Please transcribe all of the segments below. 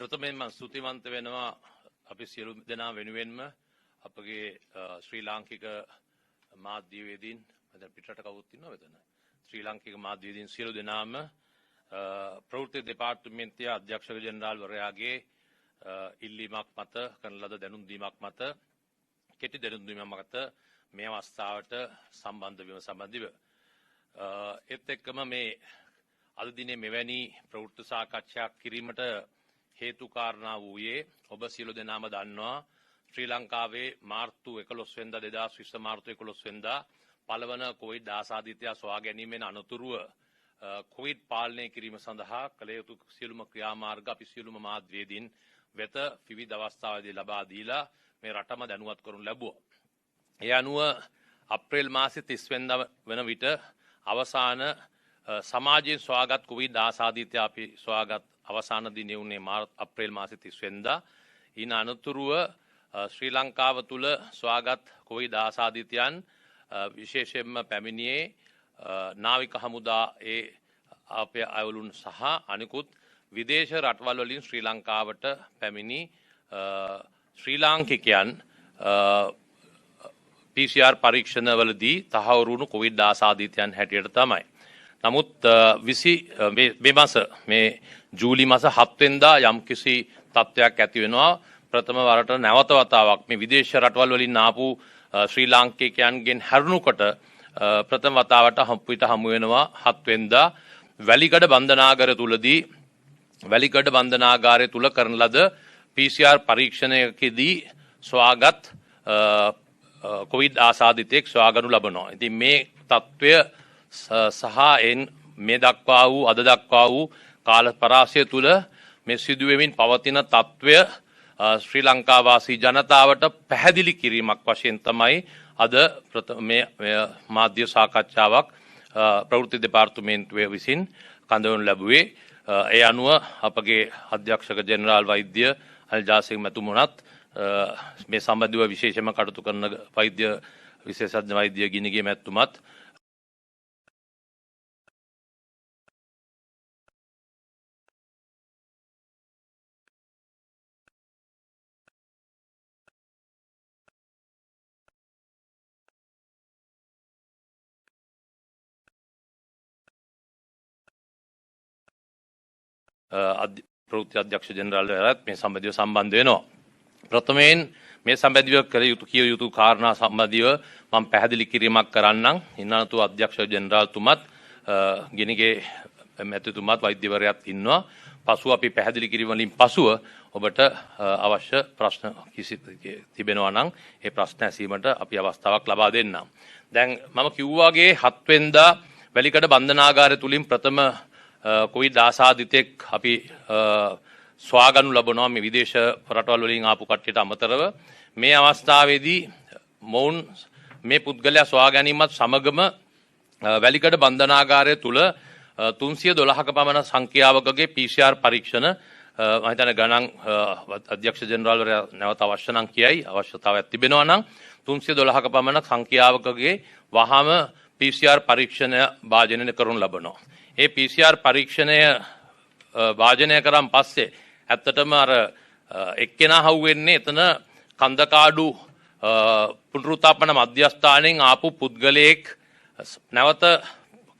ප්‍රථමයෙන්ම ස්තුතිවන්ත වෙනවා අපි සියලු දෙනා වෙනුවෙන්ම අපගේ ශ්‍රී ලාංකික මාධ්‍යවේදීන් මම පිටරට කවුරුත් ඉන්නවද මෙතන ශ්‍රී ලාංකික මාධ්‍යවේදීන් සියලු දෙනාම ප්‍රවෘත්ති දෙපාර්තමේන්තුවේ අධ්‍යක්ෂක ජෙනරාල් වරයාගේ ඉල්ලීමක් මත කරන ලද දැනුම් දීමක් මත කෙටි දැනුම් දීමක් මත මේ අවස්ථාවට සම්බන්ධ වීම සම්බන්ධව ඒත් එක්කම මේ අද දිනේ මෙවැනි ප්‍රවෘත්ති සාකච්ඡාවක් කිරීමට හේතු කාරණා වූයේ ඔබ සියලු දෙනාම දන්නවා ශ්‍රී ලංකාවේ මාර්තු 11 වෙනිදා 2020 මාර්තු 11 වෙනිදා පළවන කොවිඩ් ආසාදිතය සොයා ගැනීමෙන් අනතුරුව කොවිඩ් පාලනය කිරීම සඳහා කළ යුතු සියලුම ක්‍රියාමාර්ග අපි සියලුම මාධ්‍යවේදීන් වෙත විවිධ අවස්ථාවලදී ලබා දීලා මේ රටම දැනුවත් කරනු ලැබුවා. ඒ අනුව අප්‍රේල් මාසේ 30 වෙනිදා වන විට අවසාන සමාජයෙන් සොයාගත් කොවිඩ් ආසාදිතය අපි සොයාගත් අවසාන දිනේ උනේ අප්‍රේල් මාසේ 30 වෙනිදා. ඊන අනතුරුව ශ්‍රී ලංකාව තුල සොයාගත් කොවිඩ් ආසාදිතයන් විශේෂයෙන්ම පැමිණියේ නාවික හමුදායේ අපේ අයවලුන් සහ අනිකුත් විදේශ රටවල් වලින් ශ්‍රී ලංකාවට පැමිණි ශ්‍රී ලාංකිකයන් PCR පරීක්ෂණවලදී තහවුරු වුණු කොවිඩ් ආසාදිතයන් හැටියට තමයි. නමුත් මේ ජූලි මාස 7 වෙනිදා යම්කිසි තත්ත්වයක් ඇති වෙනවා ප්‍රථම වරට නැවත වතාවක් මේ විදේශ රටවල් වලින් ආපු ශ්‍රී ලාංකිකයන්ගෙන් හැරුණුකොට ප්‍රථම වතාවට හමු වෙනවා 7 වෙනිදා වැලිකඩ බන්ධනාගාරය තුල කරන ලද PCR පරීක්ෂණයකදී සොයාගත් කොවිඩ් ආසාදිතයෙක් සොයාගනු ලබනවා. ඉතින් මේ තත්ත්වය සහ මේ දක්වා වූ අද දක්වා වූ කාල පරාසය තුල මේ සිදුවෙමින් පවතින තත්ත්වය ශ්‍රී ලංකා වාසී ජනතාවට පැහැදිලි කිරීමක් වශයෙන් තමයි අද මේ මාධ්‍ය සාකච්ඡාවක් ප්‍රවෘත්ති දෙපාර්තමේන්තුවේ විසින් කඳවනු ලැබුවේ. ඒ අනුව අපගේ අධ්‍යක්ෂක ජෙනරාල් වෛද්‍ය අනිල් ජාසිංහ මැතිතුමනත් මේ සම්බන්ධව විශේෂම කටයුතු කරන වෛද්‍ය විශේෂඥ වෛද්‍ය ගිනිගේ මැතිතුමත් ප්‍රවෘත්ති අධ්‍යක්ෂ ජෙනරාල් වරයාත් මේ සම්බන්ධව සම්බන්ධ වෙනවා. ප්‍රථමයෙන් මේ සම්බන්ධව කළ යුතු කිය යුතු කාරණා සම්බන්ධව මම පැහැදිලි කිරීමක් කරන්නම්. ඉන්නතු අධ්‍යක්ෂ ජෙනරාල්තුමත් ගිනිගේ මැතිතුමත් වෛද්‍යවරයාත් ඉන්නවා. පසුව අපි පැහැදිලි කිරීම වලින් පසුව ඔබට අවශ්‍ය ප්‍රශ්න කිසි තිබෙනවා නම් ඒ ප්‍රශ්න ඇසීමට අපි අවස්ථාවක් ලබා දෙන්නම්. දැන් මම කිව්වාගේ 7 වෙනිදා වැලිකඩ බන්ධනාගාරය තුලින් ප්‍රථම කොවිඩ් ආසාදිතෙක් අපි සොයාගනු ලබනවා මේ විදේශ රටවල් වලින් ආපු කට්ටියට අමතරව. මේ අවස්ථාවේදී මොවුන් මේ පුද්ගලයා සොයා ගැනීමත් සමගම වැලිකඩ බන්ධනාගාරය තුල 312ක පමණ සංඛ්‍යාවකගේ PCR පරීක්ෂණ මම හිතන්නේ ගණන් අධ්‍යක්ෂ ජෙනරාල්වරයා නැවත අවශ්‍ය නම් කියයි අවශ්‍යතාවයක් තිබෙනවා නම් 312ක පමණ සංඛ්‍යාවකගේ වහම PCR පරීක්ෂණය භාජනය කරනු ලබනවා. ඒ PCR පරීක්ෂණය වාජනය කරන් පස්සේ ඇත්තටම අර එක්කෙනා හවුවෙන්නේ එතන කන්දකාඩු පුනරුත්ථාපන මධ්‍යස්ථානයෙන් ආපු පුද්ගලයෙක් නැවත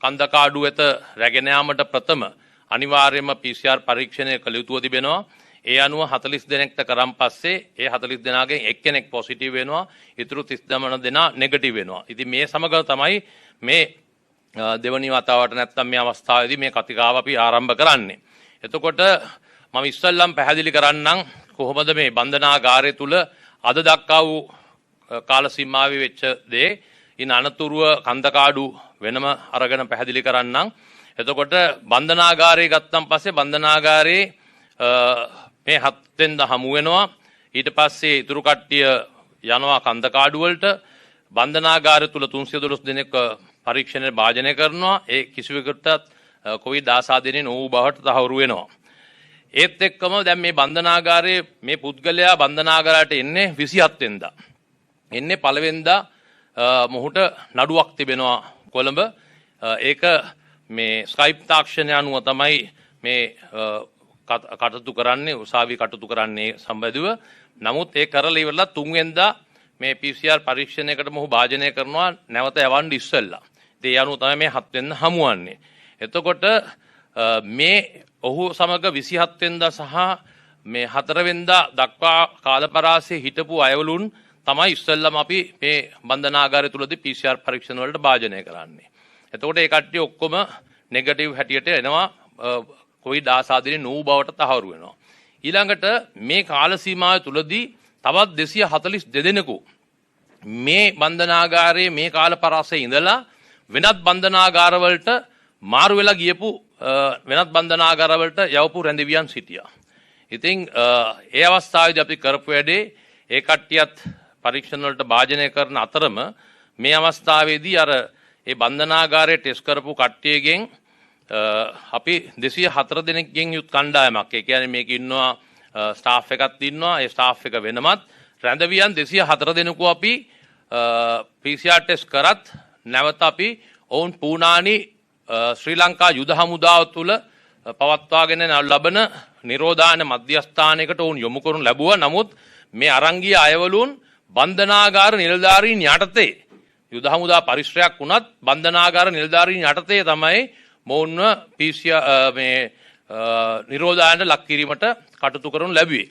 කන්දකාඩු වෙත රැගෙන යාමට ප්‍රථම අනිවාර්යයෙන්ම PCR පරීක්ෂණය කළ යුතුව තිබෙනවා. ඒ අනුව 40 දෙනෙක්ට කරන් පස්සේ ඒ 40 දෙනාගෙන් එක්කෙනෙක් පොසිටිව් වෙනවා. ඊටු 39 දෙනා නෙගටිව් වෙනවා. ඉතින් මේ සමග තමයි මේ දෙවනි වතාවට නැත්තම් මේ අවස්ථාවේදී මේ කතිකාව අපි ආරම්භ කරන්නේ. එතකොට මම ඉස්සල්ලාම පැහැදිලි කරන්නම් කොහොමද මේ බන්ධනාගාරය තුල අද දක්වා වූ කාල සීමාවේ වෙච්ච දේ ඉන් අනතුරුව කන්දකාඩු වෙනම අරගෙන පැහැදිලි කරන්නම්. එතකොට බන්ධනාගාරය ගත්තන් පස්සේ බන්ධනාගාරයේ මේ 7 වෙනිදා හමු වෙනවා. ඊට පස්සේ ඉතුරු කට්ටිය යනවා කන්දකාඩු වලට. බන්ධනාගාරය තුල 312 දෙනෙක් පරීක්ෂණය භාජනය කරනවා. ඒ කිසිවෙකුටත් කොවිඩ් ආසාදිතය නොවූ බවට තහවුරු වෙනවා. ඒත් එක්කම දැන් මේ බන්ධනාගාරයේ මේ පුද්ගලයා බන්ධනාගාරයට එන්නේ 27 වෙනිදා. එන්නේ පළවෙනිදා මොහුට නඩුවක් තිබෙනවා කොළඹ. ඒක මේ ස්කයිප් තාක්ෂණය අනුව තමයි මේ කටයුතු කරන්නේ උසාවි කටයුතු කරන්නේ සම්බන්ධව. නමුත් ඒ කරලා ඉවරලා 3 වෙනිදා මේ PCR පරීක්ෂණයකට මොහු භාජනය කරනවා නැවත යවන්න ඉස්සෙල්ලා. ඉතින් ඒ අනුව තමයි මේ 7 වෙනිදා හමුවන්නේ. එතකොට මේ ඔහු සමග 27 වෙනිදා සහ මේ 4 වෙනිදා දක්වා කාලපරාසයේ හිටපු අයවලුන් තමයි ඉස්සෙල්ලාම අපි මේ බන්ධනාගාරය තුලදී PCR පරීක්ෂණ වලට භාජනය කරන්නේ. එතකොට ඒ කට්ටිය ඔක්කොම නෙගටිව් හැටියට එනවා කොවිඩ් ආසාදනයේ නෝ බවට තහවුරු වෙනවා. ඊළඟට මේ කාල සීමාව තුලදී තවත් 242 දෙනෙකු මේ බන්ධනාගාරයේ මේ කාල පරාසයේ ඉඳලා වෙනත් බන්ධනාගාරවලට මාරු වෙලා ගියපු වෙනත් බන්ධනාගාරවලට යවපු රැඳවියන් සිටියා. ඉතින් ඒ අවස්ථාවේදී අපි කරපු වැඩේ ඒ කට්ටියත් පරීක්ෂණ වලට භාජනය කරන අතරම මේ අවස්ථාවේදී අර ඒ බන්ධනාගාරයේ ටෙස්ට් කරපු කට්ටියගෙන් අපි 204 දෙනෙක්ගෙන් යුත් කණ්ඩායමක්. ඒ කියන්නේ මේක ඉන්නවා ස්ටාෆ් එකක් ඉන්නවා. ඒ ස්ටාෆ් එක වෙනමත් රැඳවියන් 204 දෙනෙකු අපි PCR ටෙස්ට් කරත් නැවත අපි ඔවුන් පූනානි ශ්‍රී ලංකා යුද හමුදාව තුළ පවත්වාගෙන ලබන නිරෝධායන මධ්‍යස්ථානයකට ඔවුන් යොමු කරනු ලැබුවා. නමුත් මේ අරංගිය අයවලුන් බන්ධනාගාර නිලධාරීන් යටතේ යුද හමුදා පරිශ්‍රයක් වුණත් බන්ධනාගාර නිලධාරීන් යටතේ තමයි මොවුන්ව මේ නිරෝධායනට ලක් කිරීමට කටයුතු කරනු ලැබුවේ.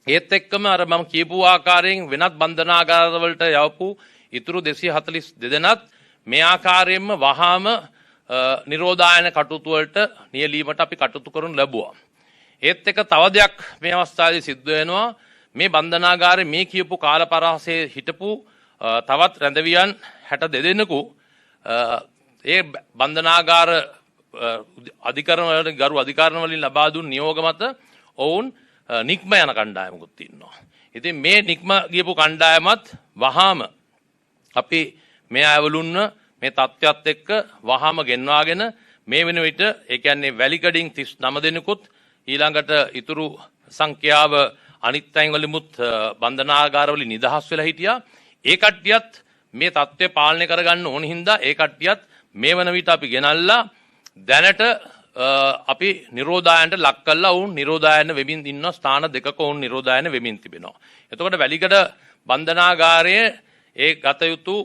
ඒත් එක්කම අර මම කියපු ආකාරයෙන් වෙනත් බන්ධනාගාරවලට යවපු ඉතුරු 242 දෙනාත් මේ ආකාරයෙන්ම වහාම නිරෝධායන කටයුතු වලට නියැලීමට අපි කටයුතු කරනු ලැබුවා. ඒත් එක තව දෙයක් මේ අවස්ථාවේදී සිද්ධ වෙනවා. මේ බන්ධනාගාරයේ මේ කියපු කාලපරාසයේ හිටපු තවත් රැඳවියන් 62 දෙනෙකු ඒ බන්ධනාගාර අධිකරණ වල ගරු අධිකරණ වලින් ලබා දුන් නියෝග මත ඔවුන් නික්ම යන කණ්ඩායමකුත් ඉන්නවා. ඉතින් මේ නික්ම ගියපු කණ්ඩායමත් වහාම අපි මේ අයවලුන්ව මේ තත්ත්වයක් එක්ක වහාම ගෙන්වාගෙන මේ වෙන විට ඒ කියන්නේ වැලිකඩින් 39 දෙනෙකුත් ඊළඟට ඉතුරු සංඛ්‍යාව අනිත් අයන් වලිමුත් බන්ධනාගාරවලින් නිදහස් වෙලා හිටියා. ඒ කට්ටියත් මේ තත්ත්වය පාලනය කරගන්න ඕන හින්දා ඒ කට්ටියත් මේ වන විට අපි ගෙනල්ලා දැනට අපි නිරෝධායනට ලක් කළා. වුන් නිරෝධායන වෙමින් ඉන්න ස්ථාන දෙකක වුන් නිරෝධායන වෙමින් තිබෙනවා. එතකොට වැලිකඩ බන්ධනාගාරයේ ඒ ගත යුතු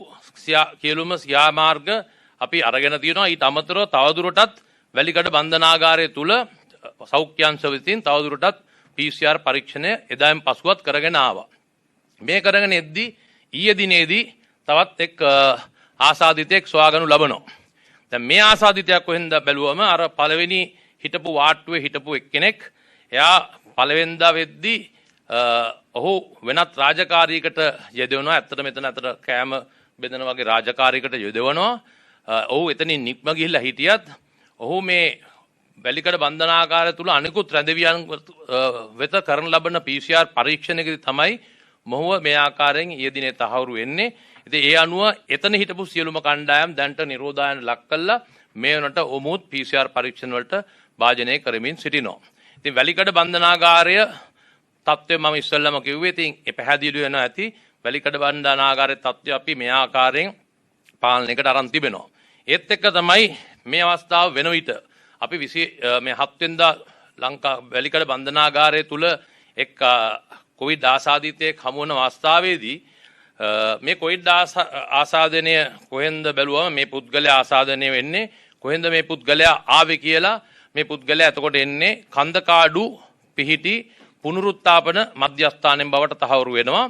සියලුම ක්‍රියාමාර්ග අපි අරගෙන තියෙනවා. ඊට අමතරව තවදුරටත් වැලිකඩ බන්ධනාගාරය තුල සෞඛ්‍යාංශ විසින් තවදුරටත් PCR පරීක්ෂණය එදායින් පසුවත් කරගෙන ආවා. මේ කරගෙන එද්දී ඊයේ දිනේදී තවත් එක් ආසාදිතයෙක් සොයාගනු ලබනවා. දැන් මේ ආසාදිතයක් කොහෙන්ද බැලුවම අර පළවෙනි හිටපු වාට්ටුවේ හිටපු එක්කෙනෙක් එයා පළවෙනිදා වෙද්දී ඔහු වෙනත් රාජකාරියකට යෙදවෙනවා. ඇත්තට මෙතන අතර කෑම බෙදන වගේ රාජකාරියකට යෙදවෙනවා. ඔහු එතනින් නික්ම ගිහිල්ලා හිටියත් ඔහු මේ වැලිකඩ බන්ධනාගාරය තුල අනිකුත් රැඳවියන් වෙත කරන ලබන PCR පරීක්ෂණයකදී තමයි මොහුව මේ ආකාරයෙන් ඊයේ දිනේ තහවුරු වෙන්නේ. ඉතින් ඒ අනුව එතන හිටපු සියලුම කණ්ඩායම් දැන්ට නිරෝධායන ලක් කළා. මේ වනට ඔමුත් PCR පරීක්ෂණ වලට භාජනය කරමින් සිටිනවා. ඉතින් වැලිකඩ බන්ධනාගාරය තත්ත්වය මම ඉස්සෙල්ලාම කිව්වේ. ඉතින් ඒ පැහැදිලි වෙනවා ඇති. වැලිකඩ බන්ධනාගාරයේ තත්ත්වය අපි මේ ආකාරයෙන් පාලනයකට අරන් තිබෙනවා. ඒත් එක්ක තමයි මේ අවස්ථාව වෙන විට අපි මේ 7 වෙනිදා ලංකා වැලිකඩ බන්ධනාගාරය තුල එක් කොවිඩ් ආසාදිතයෙක් හමු වන අවස්ථාවේදී මේ කොවිඩ් ආසාදනය කොහෙන්ද බැලුවම මේ පුද්ගලයා ආසාදනය වෙන්නේ කොහෙන්ද මේ පුද්ගලයා ආවේ කියලා මේ පුද්ගලයා එතකොට එන්නේ කන්දකාඩු පිහිටි පුනරුත්ථාපන මධ්‍යස්ථානයෙන් බවට තහවුරු වෙනවා.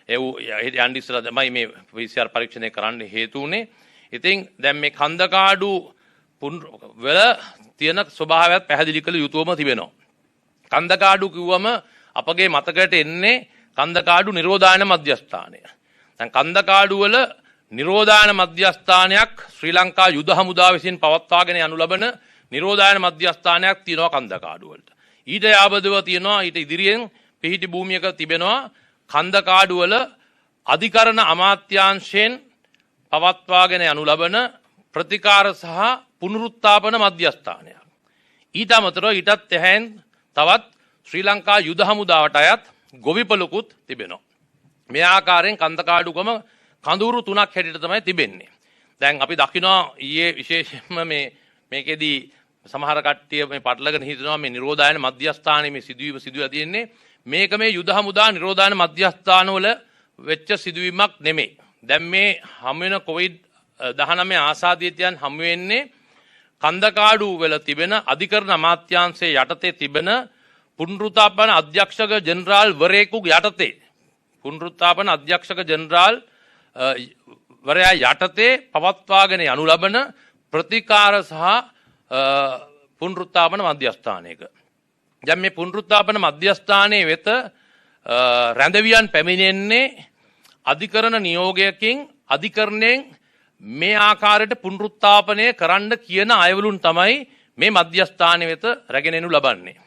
ඒ යන්න ඉස්සලා තමයි මේ PCR පරීක්ෂණය කරන්න හේතු වුනේ. ඉතින් දැන් මේ කන්දකාඩු වල තියෙන ස්වභාවයත් පැහැදිලි කළ යුතුවම තිබෙනවා. කන්දකාඩු කිව්වම අපගේ මතකයට එන්නේ කන්දකාඩු නිරෝධායන මධ්‍යස්ථානය. දැන් කන්දකාඩු වල නිරෝධායන මධ්‍යස්ථානයක් ශ්‍රී ලංකා යුද හමුදාව විසින් පවත්වාගෙන යනු ලබන නිරෝධායන මධ්‍යස්ථානයක් තියෙනවා කන්දකාඩු වලට. ඊට යාබදව තියෙනවා ඊට ඉදිරියෙන් පිහිටි භූමියක තිබෙනවා කන්දකාඩු වල අධිකරණ අමාත්‍යාංශයෙන් පවත්වාගෙන යනු ලබන ප්‍රතිකාර සහ පුනරුත්ථාපන මධ්‍යස්ථානයක්. ඊට අමතරව ඊටත් එහැන් තවත් ශ්‍රී ලංකා යුද හමුදාවට අයත් ගොවිපලකුත් තිබෙනවා. මේ ආකාරයෙන් කන්දකාඩුකම කඳවුරු 3ක් හැටියට තමයි තිබෙන්නේ. දැන් අපි දකිනවා ඊයේ විශේෂයෙන්ම මේකෙදී සමහර කට්ටිය මේ පටලගෙන හිතනවා මේ නිරෝධායන මධ්‍යස්ථානයේ මේ සිදුවීම තියෙන්නේ මේක මේ යුද හමුදා නිරෝධායන මධ්‍යස්ථානවල වෙච්ච සිදුවීමක් නෙමෙයි. දැන් මේ හමු වෙන COVID-19 ආසාදිතයන් හමු වෙන්නේ කන්දකාඩු වල තිබෙන අධිකරණ අමාත්‍යාංශයේ යටතේ තිබෙන පුනරුත්ථාපන අධ්‍යක්ෂක ජෙනරාල් වරයෙකු යටතේ පුනරුත්ථාපන අධ්‍යක්ෂක ජෙනරාල් වරයා යටතේ පවත්වාගෙන යනු ලබන ප්‍රතිකාර සහ පුනරුත්ථාපන මධ්‍යස්ථානයක. දැන් මේ පුනරුත්ථාපන මධ්‍යස්ථානයේ වෙත රැඳවියන් පැමිණෙන්නේ අධිකරණ නියෝගයකින් අධිකරණයෙන් මේ ආකාරයට පුනරුත්ථාපනය කරන්න කියන අයවලුන් තමයි මේ මධ්‍යස්ථානයේ වෙත රැගෙනෙනු ලබන්නේ.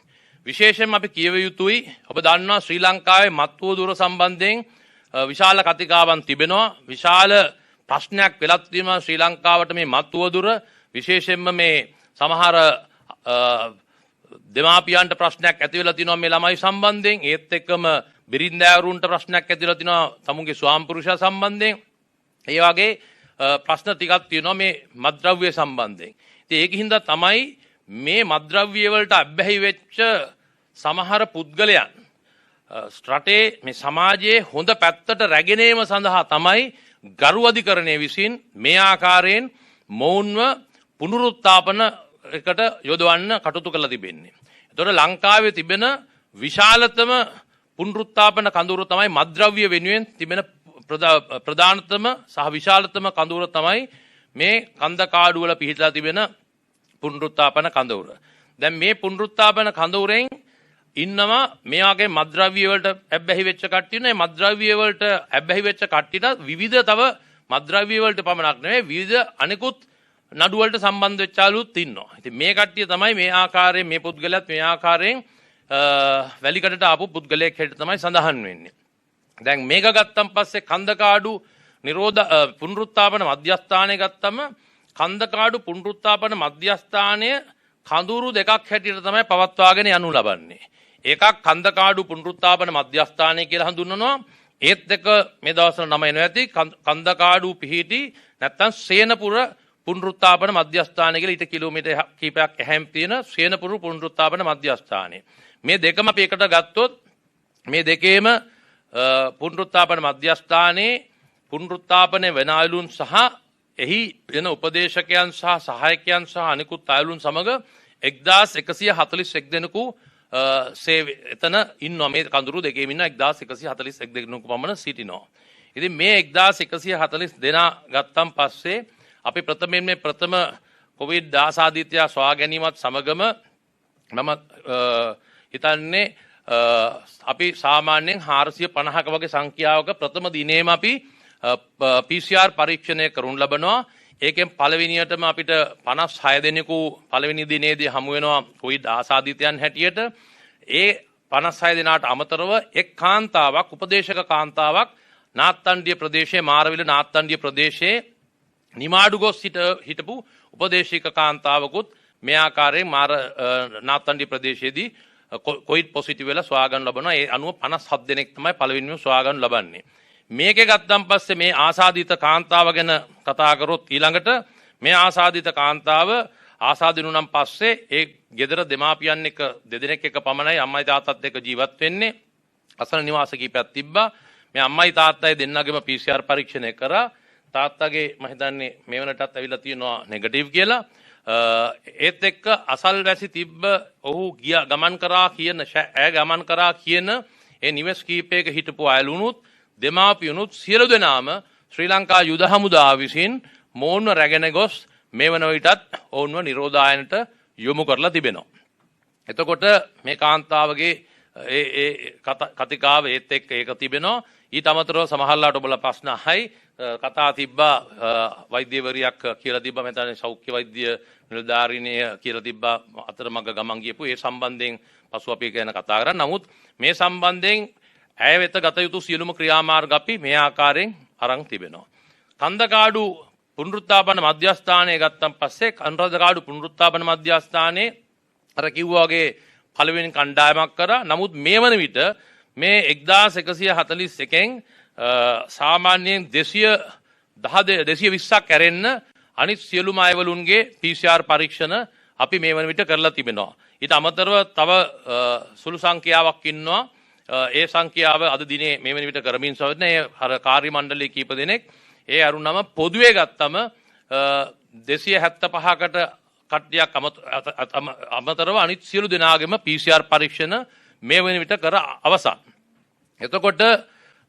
විශේෂයෙන්ම අපි කියව යුතුයි ඔබ දන්නවා ශ්‍රී ලංකාවේ මත්වදුර සම්බන්ධයෙන් විශාල කතිකාවන් තිබෙනවා. විශාල ප්‍රශ්නයක් වෙලක් තියෙනවා ශ්‍රී ලංකාවට මේ මත්වදුර විශේෂයෙන්ම මේ සමහර දෙමාපියන්ට ප්‍රශ්නයක් ඇති වෙලා තිනවා මේ ළමයි සම්බන්ධයෙන්. ඒත් එක්කම බිරින්දෑවරුන්ට ප්‍රශ්නයක් ඇති වෙලා තිනවා තමුන්ගේ ස්වාම පුරුෂයා සම්බන්ධයෙන්. ඒ වගේ ප්‍රශ්න ටිකක් තියෙනවා මේ මත්ද්‍රව්‍ය සම්බන්ධයෙන්. ඉතින් ඒකින්ද තමයි මේ මත්ද්‍රව්‍ය වලට අබ්බැහි වෙච්ච සමහර පුද්ගලයන් රටේ මේ සමාජයේ හොඳ පැත්තට රැගෙන ඒම සඳහා තමයි ගරු අධිකරණය විසින් මේ ආකාරයෙන් මොවුන්ව පුනරුත්ථාපන එකට යොදවන්න කටයුතු කරලා තිබෙන්නේ. එතකොට ලංකාවේ තිබෙන විශාලතම පුනරුත්ථාපන කඳවුර තමයි මත්ද්‍රව්‍ය වෙනුවෙන් තිබෙන ප්‍රධානතම සහ විශාලතම කඳවුර තමයි මේ කන්දකාඩු වල පිහිටලා තිබෙන පුනරුත්ථාපන කඳවුර. දැන් මේ පුනරුත්ථාපන කඳවුරෙන් ඉන්නවා මේ වගේ මත්ද්‍රව්‍ය වලට ඇබ්බැහි වෙච්ච කට්ටිය නේ. මත්ද්‍රව්‍ය වලට ඇබ්බැහි වෙච්ච කට්ටියට විවිධ තව මත්ද්‍රව්‍ය වලට පමණක් නෙවෙයි විවිධ අනිකුත් නඩු වලට සම්බන්ධ වෙච්ච අලුත් ඉන්නවා. ඉතින් මේ කට්ටිය තමයි මේ ආකාරයෙන් මේ පුද්ගලයාත් මේ ආකාරයෙන් වැලිකඩට ආපු පුද්ගලයෙක් හැටියට තමයි සඳහන් වෙන්නේ. දැන් මේක ගත්තන් පස්සේ කන්දකාඩු නිරෝධ පුනරුත්ථාපන මධ්‍යස්ථානය ගත්තම කන්දකාඩු පුනරුත්ථාපන මධ්‍යස්ථානය කඳුරු දෙකක් හැටියට තමයි පවත්වාගෙන යනු ලබන්නේ. එකක් කන්දකාඩු පුනරුත්ථාපන මධ්‍යස්ථානය කියලා හඳුන්වනවා. ඒත් දෙක මේ දවස්වල නම එනවා ඇති කන්දකාඩු පිහිටි නැත්තම් සේනපුර පුනරුත්ථාපන මධ්‍යස්ථානය කියලා ඊට කිලෝමීටර් කිහිපයක් එහැම තියෙන සේනපුර පුනරුත්ථාපන මධ්‍යස්ථානය. මේ දෙකම අපි එකට ගත්තොත් මේ දෙකේම පුනරුත්ථාපන මධ්‍යස්ථානයේ පුනරුත්ථාපන වෙන අයලුන් සහ එහි වෙන උපදේශකයන් සහ සහායකයන් සහ අනිකුත් අයලුන් සමග 1141 දෙනෙකු එතන ඉන්නවා. මේ කඳුරු දෙකේම ඉන්න 1141 දෙනෙකු පමණ සිටිනවා. ඉතින් මේ 1140 දෙනා ගත්තන් පස්සේ අපි ප්‍රථමයෙන් මේ ප්‍රථම කොවිඩ් ආසාදිතය සොයා ගැනීමත් සමගම මම හිතන්නේ අපි සාමාන්‍යයෙන් 450ක වගේ සංඛ්‍යාවක ප්‍රථම දිනේම අපි PCR පරීක්ෂණය කරනු ලබනවා. ඒකෙන් පළවෙනියටම අපිට 56 දෙනෙකු පළවෙනි දිනේදී හමු වෙනවා කොවිඩ් ආසාදිතයන් හැටියට. ඒ 56 දෙනාට අමතරව එක් කාන්තාවක් උපදේශක කාන්තාවක් නාත්තන්ඩිය ප්‍රදේශයේ මාරවිල නාත්තන්ඩිය ප්‍රදේශයේ නිමාඩු ගොස් හිටපු උපදේශික කාන්තාවකුත් මේ ආකාරයෙන් නාත්තන්ඩිය ප්‍රදේශයේදී කොවිඩ් පොසිටිව් වෙලා සොයා ගන්න ලබනවා. ඒ අනුව 57 දෙනෙක් තමයි පළවෙනිම සොයා ගන්න ලබන්නේ. මේකේ ගත්තන් පස්සේ මේ ආසාදිත කාන්තාව ගැන කතා කරොත් ඊළඟට මේ ආසාදිත කාන්තාව ආසාදිනුනම් පස්සේ ඒ ගෙදර දෙමාපියන් එක්ක දෙදෙනෙක් එක්ක පමණයි අම්මයි තාත්තත් එක්ක ජීවත් වෙන්නේ. අසල නිවාස කීපයක් තිබ්බා. මේ අම්මයි තාත්තයි දෙන්නගෙම PCR පරීක්ෂණය කරා. තාත්තගේ මම හිතන්නේ මේ වෙනටත් ඇවිල්ලා තියෙනවා නෙගටිව් කියලා. ඒත් එක්ක අසල්වැසි තිබ්බ ඔහු ගමන් කරා කියන ඒ නිවෙස් කීපයක හිටපු අයලුනුත් දෙමාපියනුත් සියලු දෙනාම ශ්‍රී ලංකා යුද හමුදාව විසින් මොවුන්ව රැගෙන ගොස් මේ වන විටත් ඔවුන්ව නිරෝධායනට යොමු කරලා තිබෙනවා. එතකොට මේ කාන්තාවගේ ඒ කතිකාව ඒත් එක්ක ඒක තිබෙනවා. ඊට අමතරව සමහරලාට ඔබලා ප්‍රශ්න අහයි කතා තිබ්බා වෛද්‍යවරියක් කියලා තිබ්බා මෙතන සෞඛ්‍ය වෛද්‍ය නිලධාරිනිය කියලා තිබ්බා අතරමඟ ගමන් ගියපු ඒ සම්බන්ධයෙන් පසු අපි ගැන කතා කරා. නමුත් මේ සම්බන්ධයෙන් ඇය වෙත ගත යුතු සියලුම ක්‍රියාමාර්ග අපි මේ ආකාරයෙන් අරන් තිබෙනවා. කන්දකාඩු පුනරුත්ථාපන මධ්‍යස්ථානය ගත්තන් පස්සේ කන්දකාඩු පුනරුත්ථාපන මධ්‍යස්ථානයේ අර කිව්වා වගේ පළවෙනි කණ්ඩායමක් කරා. නමුත් මේ වන විට මේ 1141න් සාමාන්‍යයෙන් 220ක් ඇරෙන්න අනිත් සියලුම අයවලුන්ගේ PCR පරීක්ෂණ අපි මේ වන විට කරලා තිබෙනවා. ඊට අමතරව තව සුළු සංඛ්‍යාවක් ඉන්නවා. ඒ සංඛ්‍යාව අද දිනේ මේ වන විට කරමින් සවන ඒ කාර්ය මණ්ඩලයේ කීප දෙනෙක් ඒ අරුණම පොදුවේ ගත්තම 275කට කට්ටියක් අමතරව අනිත් සියලු දෙනාගේම PCR පරීක්ෂණ මේ වන විට කර අවසන්. එතකොට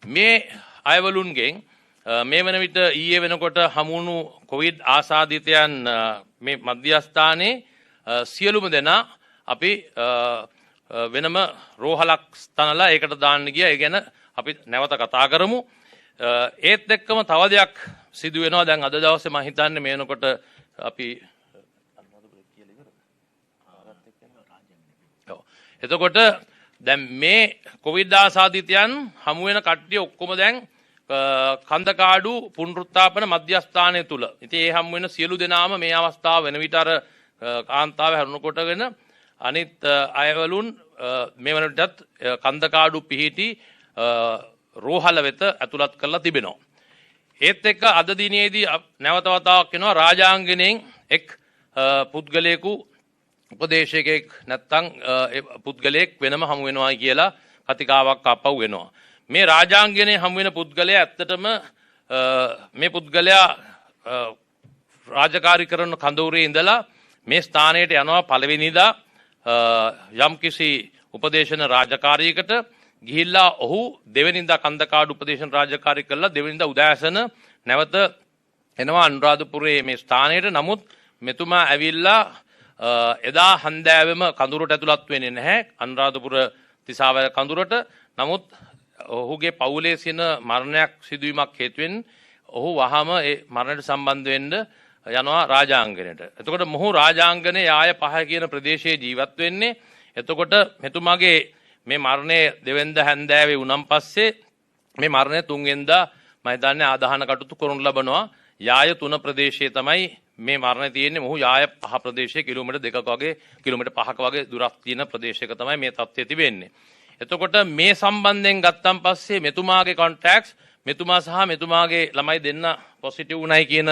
මේ අයවලුන්ගෙන් මේ වන විට ඊයේ වෙනකොට හමුණු කොවිඩ් ආසාදිතයන් මේ මධ්‍යස්ථානයේ සියලුම දෙනා අපි වෙනම රෝහලක් තනලා ඒකට දාන්න ගියා. ඒ ගැන අපි නැවත කතා කරමු. ඒත් එක්කම තව දෙයක් සිදු වෙනවා. දැන් අද දවසේ මම හිතන්නේ මේ වෙනකොට අපි එතකොට දැන් මේ කොවිඩ් ආසාදිතයන් හමු වෙන කට්ටිය ඔක්කොම දැන් කන්දකාඩු පුනරුත්ථාපන මධ්‍යස්ථානය තුල. ඉතින් ඒ හමු වෙන සියලු දෙනාම මේ අවස්ථාව වෙන විට අර කාන්තාව හැරුණු කොටගෙන අනිත් අයවලුන් මේ වන විටත් කන්දකාඩු පිහිටි රෝහල වෙත ඇතුළත් කරලා තිබෙනවා. ඒත් එක්ක අද දිනේදී නැවත වතාවක් වෙනවා රාජාංගණයෙන් එක් පුද්ගලයෙකු උපදේශකයෙක් නැත්නම් පුද්ගලයෙක් වෙනම හමු වෙනවා කියලා කතිකාවක් අපව වෙනවා. මේ රාජාංගණයේ හමු වෙන පුද්ගලයා ඇත්තටම මේ පුද්ගලයා රාජකාරී කරන කඳවුරේ ඉඳලා මේ ස්ථානයට යනවා පළවෙනිදා යම්කිසි උපදේශන රාජකාරියකට ගිහිල්ලා ඔහු දෙවෙනිදා කන්දකාඩු උපදේශන රාජකාරී කළා. දෙවෙනිදා උදෑසන නැවත එනවා අනුරාධපුරයේ මේ ස්ථානයට. නමුත් මෙතුමා ඇවිල්ලා එදා හන්දෑවෙම කඳුරට ඇතුළත් වෙන්නේ නැහැ අනුරාධපුර තිසාවැල කඳුරට. නමුත් ඔහුගේ පවුලේ සින මරණයක් සිදුවීමක් හේතුවෙන් ඔහු වහම ඒ මරණයට සම්බන්ධ වෙන්න යනවා රාජාංගණයට. එතකොට මොහු රාජාංගණයේ ආය පහ කියන ප්‍රදේශයේ ජීවත් වෙන්නේ. එතකොට මෙතුමාගේ මේ මරණය දෙවෙනිදා හැන්දෑවේ වුණන් පස්සේ මේ මරණය තුන්වෙනිදා මම හිතන්නේ ආදාහන කටයුතු කරනු ලබනවා. යාය 3 ප්‍රදේශයේ තමයි මේ මරණය තියෙන්නේ. මොහු යාය 5 ප්‍රදේශයේ කිලෝමීටර් 2ක වගේ කිලෝමීටර් 5ක වගේ දුරක් තියෙන ප්‍රදේශයක තමයි මේ තත්ත්වය තිබෙන්නේ. එතකොට මේ සම්බන්ධයෙන් ගත්තන් පස්සේ මෙතුමාගේ කොන්ටැක්ට්ස් මෙතුමා සහ මෙතුමාගේ ළමයි දෙන්න පොසිටිව් වුණයි කියන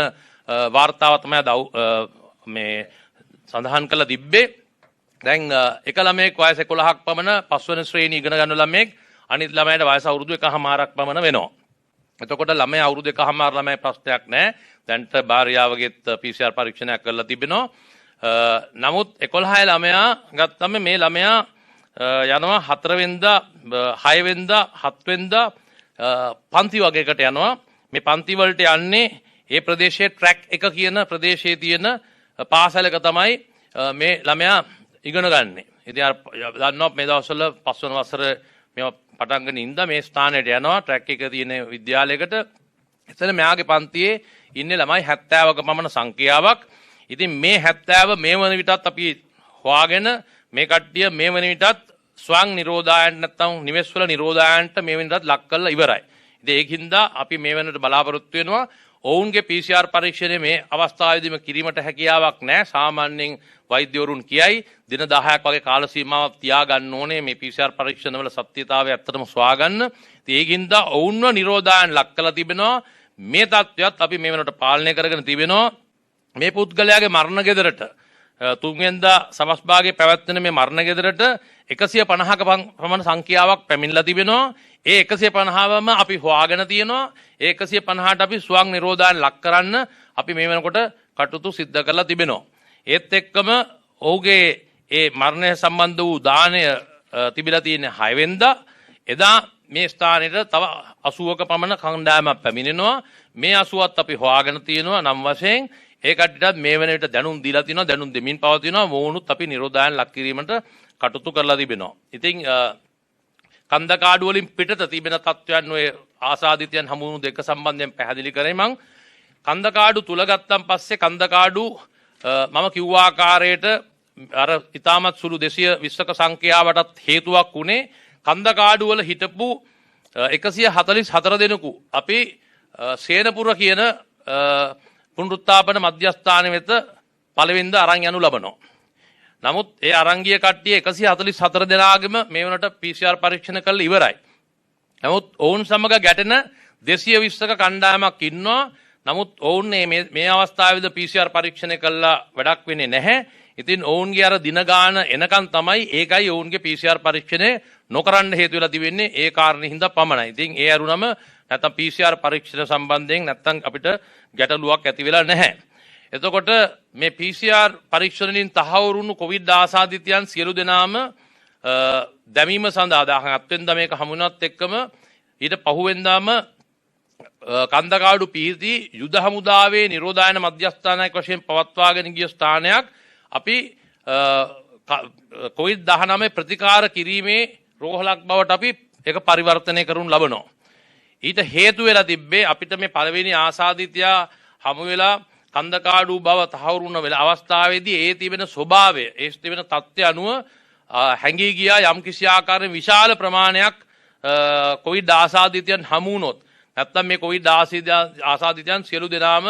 වාර්තාව තමයි මේ සඳහන් කළ තිබ්බේ. දැන් එක ළමයෙක් වයස 11ක් පමණ 5 වෙනි ශ්‍රේණිය ඉගෙන ගන්න ළමයෙක් අනිත් ළමයට වයස අවුරුදු 1කමාරක් පමණ වෙනවා. එතකොට ළමයා අවුරුදු 1කමාර ළමයි ප්‍රශ්නයක් නැහැ. දැන්ට භාර්යාවගෙත් PCR පරීක්ෂණයක් කරලා තිබෙනවා. නමුත් 11 ළමයා ගත්තම මේ ළමයා යනවා 4 වෙනිදා 6 වෙනිදා 7 වෙනිදා පන්ති වගේකට යනවා. මේ පන්ති වලට යන්නේ ඒ ප්‍රදේශයේ ට්‍රැක් 1 කියන ප්‍රදේශයේ තියෙන පාසලක තමයි මේ ළමයා ඉගෙන ගන්නෙ. ඉතින් අර දන්නවා මේ දවස්වල 5 වෙනි වසරේ මේවා පටන් ගන්න ඉඳලා මේ ස්ථානයට යනවා ට්‍රැක් 1 තියෙන විද්‍යාලයකට. එතන මෙයාගේ පන්තියේ ඉන්නේ ළමයි 70ක පමණ සංඛ්‍යාවක්. ඉතින් මේ 70 මේ වන විටත් අපි හොයාගෙන මේ කට්ටිය මේ වන විටත් ස්වයං නිරෝධායන නැත්නම් නිවෙස් වල නිරෝධායනට මේ වන විටත් ලක් කරලා ඉවරයි. ඉතින් ඒකින්ද අපි මේ වෙනට බලාපොරොත්තු වෙනවා ඔවුන්ගේ PCR පරීක්ෂණය මේ අවස්ථාවේදීම කිරීමට හැකියාවක් නැහැ. සාමාන්‍යයෙන් වෛද්‍යවරුන් කියයි දින 10ක් වගේ කාල සීමාවක් තියාගන්න ඕනේ මේ PCR පරීක්ෂණවල සත්‍යතාවය ඇත්තටම සොයාගන්න. ඉතින් ඒකින්ද ඔවුන්ව නිරෝධායන ලක් කරලා තිබෙනවා. මේ තත්ත්වයක් අපි මේ වෙනකොට පාලනය කරගෙන තිබෙනවා. මේ පුද්ගලයාගේ මරණ ගෙදරට තුන්වෙනිදා සමස් භාගයේ පැවැත්වෙන මේ මරණ ගෙදරට 150ක පමණ සංඛ්‍යාවක් පැමිණලා තිබෙනවා. ඒ 150වම අපි හොයාගෙන තියෙනවා. ඒ 150ට අපි ස්වයං නිරෝධායන ලක් කරන්න අපි මේ වෙනකොට කටයුතු සිද්ධ කරලා තිබෙනවා. ඒත් එක්කම ඔහුගේ ඒ මරණය සම්බන්ධ වූ දාණය තිබිලා තියෙන්නේ 6 වෙනිදා. එදා මේ ස්ථානෙට තව 80ක පමණ කණ්ඩායමක් පැමිණෙනවා. මේ 80ත් අපි හොයාගෙන තියෙනවා නම් වශයෙන් ඒ කට්ටියටත් මේ වෙන විට දැනුම් දීලා තිනවා. දැනුම් දෙමින් පවතිනවා. මොවුනුත් අපි නිරෝධායන ලක් කිරීමට කටයුතු කරලා තිබෙනවා. ඉතින් කන්දකාඩු වලින් පිටත තිබෙන තත්ත්වයන් ඔය ආසාදිතයන් හමුණු දෙක සම්බන්ධයෙන් පැහැදිලි කරේ මං. කන්දකාඩු තුල ගත්තන් පස්සේ කන්දකාඩු මම කිව්ව ආකාරයට අර ඊටමත් සුළු 220ක සංඛ්‍යාවටත් හේතුවක් උනේ කන්දකාඩු වල හිටපු 144 දෙනෙකු අපි සේනපුර කියන පුනරුත්ථාපන මධ්‍යස්ථාන වෙත පළවෙනිදා අරන් යනු ලබනවා. නමුත් ඒ අරංගිය කට්ටිය 144 දෙනාගෙම මේ වුණට PCR පරීක්ෂණ කරලා ඉවරයි. නමුත් ඔවුන් සමග ගැටෙන 220ක කණ්ඩායමක් ඉන්නවා. නමුත් ඔවුන් මේ අවස්ථාවේදී PCR පරීක්ෂණ කළා වැඩක් වෙන්නේ නැහැ. ඉතින් ඔවුන්ගේ අර දින ගාන එනකන් තමයි ඒකයි ඔවුන්ගේ PCR පරීක්ෂණය නොකරන්න හේතු වෙලා තිබෙන්නේ ඒ කාරණේ හින්දා පමණයි. ඉතින් ඒ අරුණම නැත්තම් PCR පරීක්ෂණ සම්බන්ධයෙන් නැත්තම් අපිට ගැටලුවක් ඇති වෙලා නැහැ. එතකොට මේ PCR පරීක්ෂණ වලින් තහවුරු වුණු කොවිඩ් ආසාදිතයන් සියලු දෙනාම දැමීම සඳහා 17 වෙනිදා මේක හමුනත් එක්කම ඊට පහුවෙන්දාම කන්දකාඩු පිහිටි යුද හමුදාවේ නිරෝධායන මධ්‍යස්ථානයක් වශයෙන් පවත්වාගෙන ගිය ස්ථානයක් අපි COVID-19 ප්‍රතිකාර කිරීමේ රෝහලක් බවට අපි ඒක පරිවර්තනය කරනු ලබනවා. ඊට හේතු වෙලා තිබ්බේ අපිට මේ පළවෙනි ආසාදිතයා හමු වෙලා කන්දකාඩු බව තහවුරු වුණ වෙලාව අවස්ථාවේදී ඒ තිබෙන ස්වභාවය ඒ තිබෙන තත්ත්වය අනුව හැංගී ගියා යම් කිසි ආකාරයෙන් විශාල ප්‍රමාණයක් කොවිඩ් ආසාදිතයන් හමු වුණොත් නැත්තම් මේ කොවිඩ් ආසාදිතයන් සියලු දෙනාම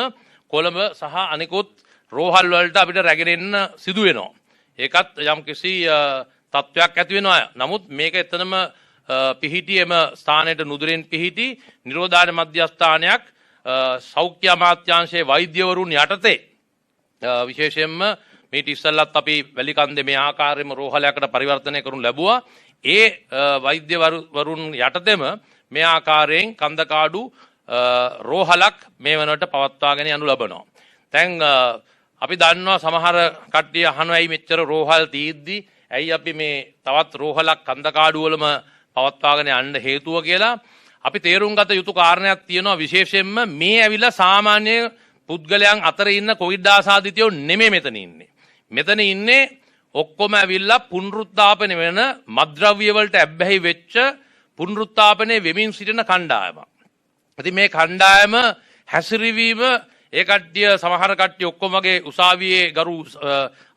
කොළඹ සහ අනිකුත් රෝහල් වලට අපිට රැගෙන එන්න සිදු වෙනවා. ඒකත් යම් කිසි තත්ත්වයක් ඇති වෙනවා. නමුත් මේක එතනම පිහිටියේම ස්ථානයේ නුදුරින් පිහිටි නිරෝධායන මධ්‍යස්ථානයක් සෞඛ්‍ය අමාත්‍යාංශයේ වෛද්‍යවරුන් යටතේ විශේෂයෙන්ම මේ ඉස්සල්ලත් අපි වැලිකන්දේ මේ ආකාරයෙන්ම රෝහලයකට පරිවර්තනය කරනු ලැබුවා. ඒ වෛද්‍යවරුන් යටතේම මේ ආකාරයෙන් කන්දකාඩු රෝහලක් මේ වෙනකොට පවත්වාගෙන යනු ලබනවා. දැන් අපි දන්නවා සමහර කට්ටිය අහනවා ඇයි මෙච්චර රෝහල් තියෙද්දි ඇයි අපි මේ තවත් රෝහලක් කන්දකාඩු වලම පවත්වාගෙන යන්න හේතුව කියලා. අපි තේරුම් ගත යුතු කාරණයක් තියෙනවා විශේෂයෙන්ම මේ ඇවිල්ලා සාමාන්‍ය පුද්ගලයන් අතර ඉන්න කොවිඩ් ආසාදිතයෝ නෙමෙයි මෙතන ඉන්නේ. මෙතන ඉන්නේ ඔක්කොම ඇවිල්ලා පුනරුත්ථාපනය වෙන මත්ද්‍රව්‍ය වලට ඇබ්බැහි වෙච්ච පුනරුත්ථාපනය වෙමින් සිටින කණ්ඩායමක්. ඉතින් මේ කණ්ඩායම හැසිරවීම ඒ කට්ටිය සමහර කට්ටිය ඔක්කොම වගේ උසාවියේ ගරු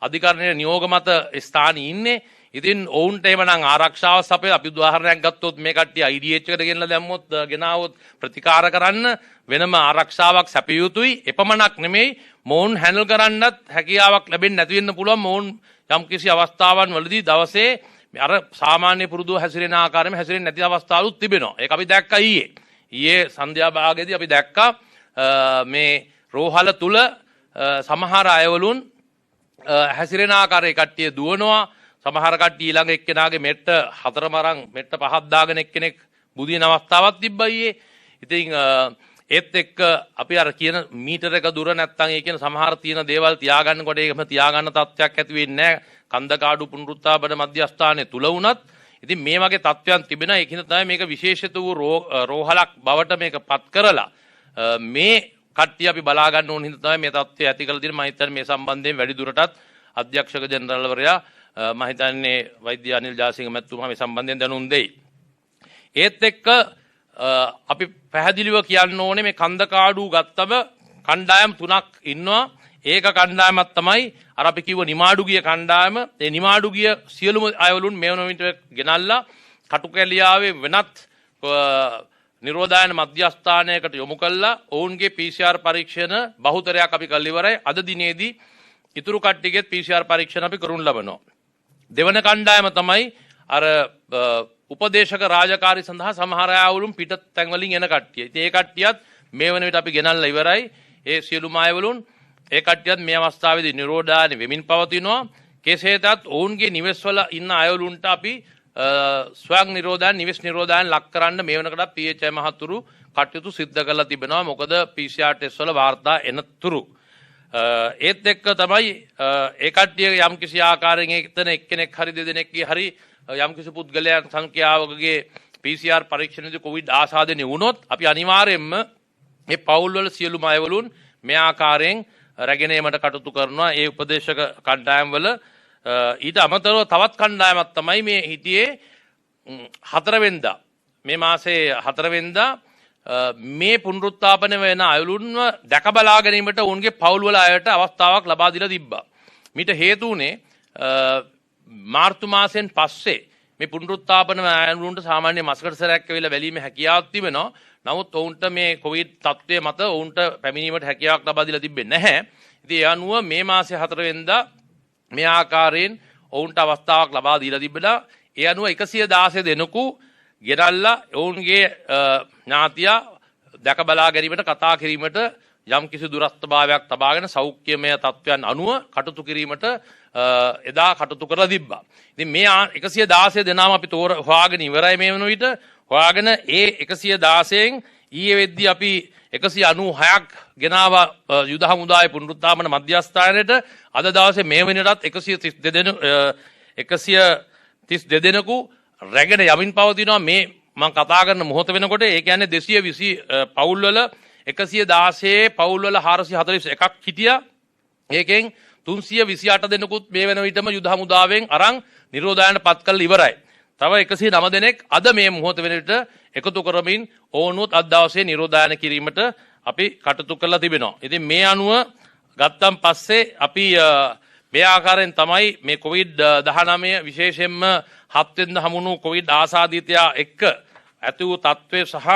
අධිකරණයේ නියෝග මත ස්ථානයේ ඉන්නේ. ඉතින් ඔවුන්ට එහෙමනම් ආරක්ෂාව සපයලා අපි උදාහරණයක් ගත්තොත් මේ කට්ටිය IDH එකට ගෙනලා දැම්මොත් ගෙනාවොත් ප්‍රතිකාර කරන්න වෙනම ආරක්ෂාවක් සැපිය යුතුයි. එපමණක් නෙමෙයි මොවුන් හැන්ඩල් කරන්නත් හැකියාවක් ලැබෙන්නේ නැති වෙන්න පුළුවන්. මොවුන් යම් කිසි අවස්ථාවන් වලදී දවසේ අර සාමාන්‍ය පුරුදුව හැසිරෙන ආකාරයෙන්ම හැසිරෙන්නේ නැති අවස්ථාවලුත් තිබෙනවා. ඒක අපි දැක්කා ඊයේ. ඊයේ සන්ධ්‍යා භාගයේදී අපි දැක්කා මේ රෝහල තුල සමහර අයවලුන් හැසිරෙන ආකාරයේ කට්ටිය දුවනවා. සමහර කට්ටිය ඊළඟ එක්කෙනාගේ මෙට්ට හතරම අරන් මෙට්ට පහක් දාගෙන එක්කෙනෙක් බුදින අවස්ථාවක් තිබ්බා ඊයේ. ඉතින් ඒත් එක්ක අපි අර කියන මීටර එක දුර නැත්තම් ඒ කියන සමහර තියෙන දේවල් තියාගන්නකොට ඒකම තියාගන්න තත්ත්වයක් ඇති වෙන්නේ නැහැ. කන්දකාඩු පුනරුත්ථාපන මධ්‍යස්ථානයේ තුල වුණත් ඉතින් මේ වගේ තත්ත්වයන් තිබෙනවා. ඒකින තමයි මේක විශේෂිත වූ රෝහලක් බවට මේක පත් කරලා මේ කට්ටිය අපි බලා ගන්න ඕන හින්දා තමයි මේ තත්ත්වය ඇති කරලා තියෙන්නේ. මම හිතන්නේ මේ සම්බන්ධයෙන් වැඩි දුරටත් අධ්‍යක්ෂක ජෙනරාල්වරයා මම හිතන්නේ වෛද්‍ය අනිල් ජාසිංහ මැතිතුමා මේ සම්බන්ධයෙන් දැනුම් දෙයි. ඒත් එක්ක අපි පැහැදිලිව කියන්න ඕනේ මේ කන්දකාඩු ගත්තම කණ්ඩායම් තුනක් ඉන්නවා. ඒක කණ්ඩායමක් තමයි අර අපි කිව්ව නිමාඩු ගිය කණ්ඩායම. ඒ නිමාඩු ගිය සියලුම අයවලුන් මේ වෙනවිට ගෙනල්ලා කටුකැලියාවේ වෙනත් නිරෝධායන මධ්‍යස්ථානයකට යොමු කළා. ඔවුන්ගේ PCR පරීක්ෂණ බහුතරයක් අපි කළ ඉවරයි. අද දිනේදී ඉතුරු කට්ටියගේ PCR පරීක්ෂණ අපි කරනු ලබනවා. දෙවන කණ්ඩායම තමයි අර උපදේශක රාජකාරී සඳහා සමහර අයවලුන් පිට තැන් වලින් එන කට්ටිය. ඉතින් ඒ කට්ටියත් මේ වෙන විට අපි ගෙනල්ලා ඉවරයි. ඒ සියලුම අයවලුන් ඒ කට්ටියත් මේ අවස්ථාවේදී නිරෝධායන වෙමින් පවතිනවා. කෙසේතත් ඔවුන්ගේ නිවෙස්වල ඉන්න අයවලුන්ට අපි ස්වයං නිරෝධායන නිවෙස් නිරෝධායන ලක් කරන්න මේ වෙනකොට PHI මහතුරු කටයුතු සිද්ධ කරලා තිබෙනවා. මොකද PCR ටෙස්ට් වල වාර්තා එනතුරු ඒත් එක්ක තමයි ඒ කට්ටිය යම් කිසි ආකාරයෙන් එතන එක්කෙනෙක් හරි දෙදෙනෙක්ගේ හරි යම් කිසි පුද්ගලයන් සංඛ්‍යාවකගේ PCR පරීක්ෂණයේදී කොවිඩ් ආසාදනය වුණොත් අපි අනිවාර්යයෙන්ම මේ පවුල් වල සියලුම අයවලුන් මේ ආකාරයෙන් රැගෙන ඒමට කටයුතු කරනවා. ඒ උපදේශක කණ්ඩායම් වල ඊට අමතරව තවත් කණ්ඩායමක් තමයි මේ හිටියේ 4 වෙනිදා මේ මාසේ 4 වෙනිදා මේ පුනරුත්ථාපන වෙන අයලුන්ව දැක බලා ගැනීමට ඔවුන්ගේ පවුල් වල අයට අවස්ථාවක් ලබා දීලා තිබ්බා. මීට හේතු උනේ මාර්තු මාසෙන් පස්සේ මේ පුනරුත්ථාපන අයලුන්ට සාමාන්‍ය මාසකට සැරයක් වෙලා බැලීමේ හැකියාවක් තිබෙනවා. නමුත් ඔවුන්ට මේ කොවිඩ් තත්ත්වයේ මත ඔවුන්ට පැමිණීමට හැකියාවක් ලබා දීලා තිබෙන්නේ නැහැ. ඉතින් ඒ අනුව මේ මාසේ 4 වෙනිදා මේ ආකාරයෙන් ඔවුන්ට අවස්ථාවක් ලබා දීලා තිබෙනවා. ඒ අනුව 116 දෙනෙකු ගෙනල්ලා ඔවුන්ගේ ඥාතියා දැක බලා ගැනීමට කතා කිරීමට යම් කිසි දුරස්ථභාවයක් තබාගෙන සෞඛ්‍යමය තත්ත්වයන් අනුව කටයුතු කිරීමට එදා කටයුතු කරලා තිබ්බා. ඉතින් මේ 116 දෙනාම අපි හොයාගෙන ඉවරයි මේ වන විට. හොයාගෙන ඒ 116න් ඊයේ වෙද්දී අපි 196ක් ගෙනාවා යුද හමුදායේ පුනරුත්ථාපන මධ්‍යස්ථානයට. අද දවසේ මේ වෙනටත් 132 දෙනෙකු රැගෙන යමින් පවතිනවා. මේ මම කතා කරන මොහොත වෙනකොට ඒ කියන්නේ 220 පවුල් වල 116 පවුල් වල 441ක් හිටියා. ඒකෙන් 328 දෙනෙකුත් මේ වෙන විටම යුද හමුදාවෙන් අරන් නිරෝධායනට පත් කරලා ඉවරයි. තව 109 දෙනෙක් අද මේ මොහොත වෙන විට එකතු කරමින් ඕනුත් අද දවසේ නිරෝධායන කිරීමට අපි කටයුතු කරලා තිබෙනවා. ඉතින් මේ අනුව ගත්තන් පස්සේ අපි මේ ආකාරයෙන් තමයි මේ COVID-19 විශේෂයෙන්ම 7 වෙනිදා හමුණු COVID ආසාදිතයා එක්ක ඇති වූ තත්ත්වය සහ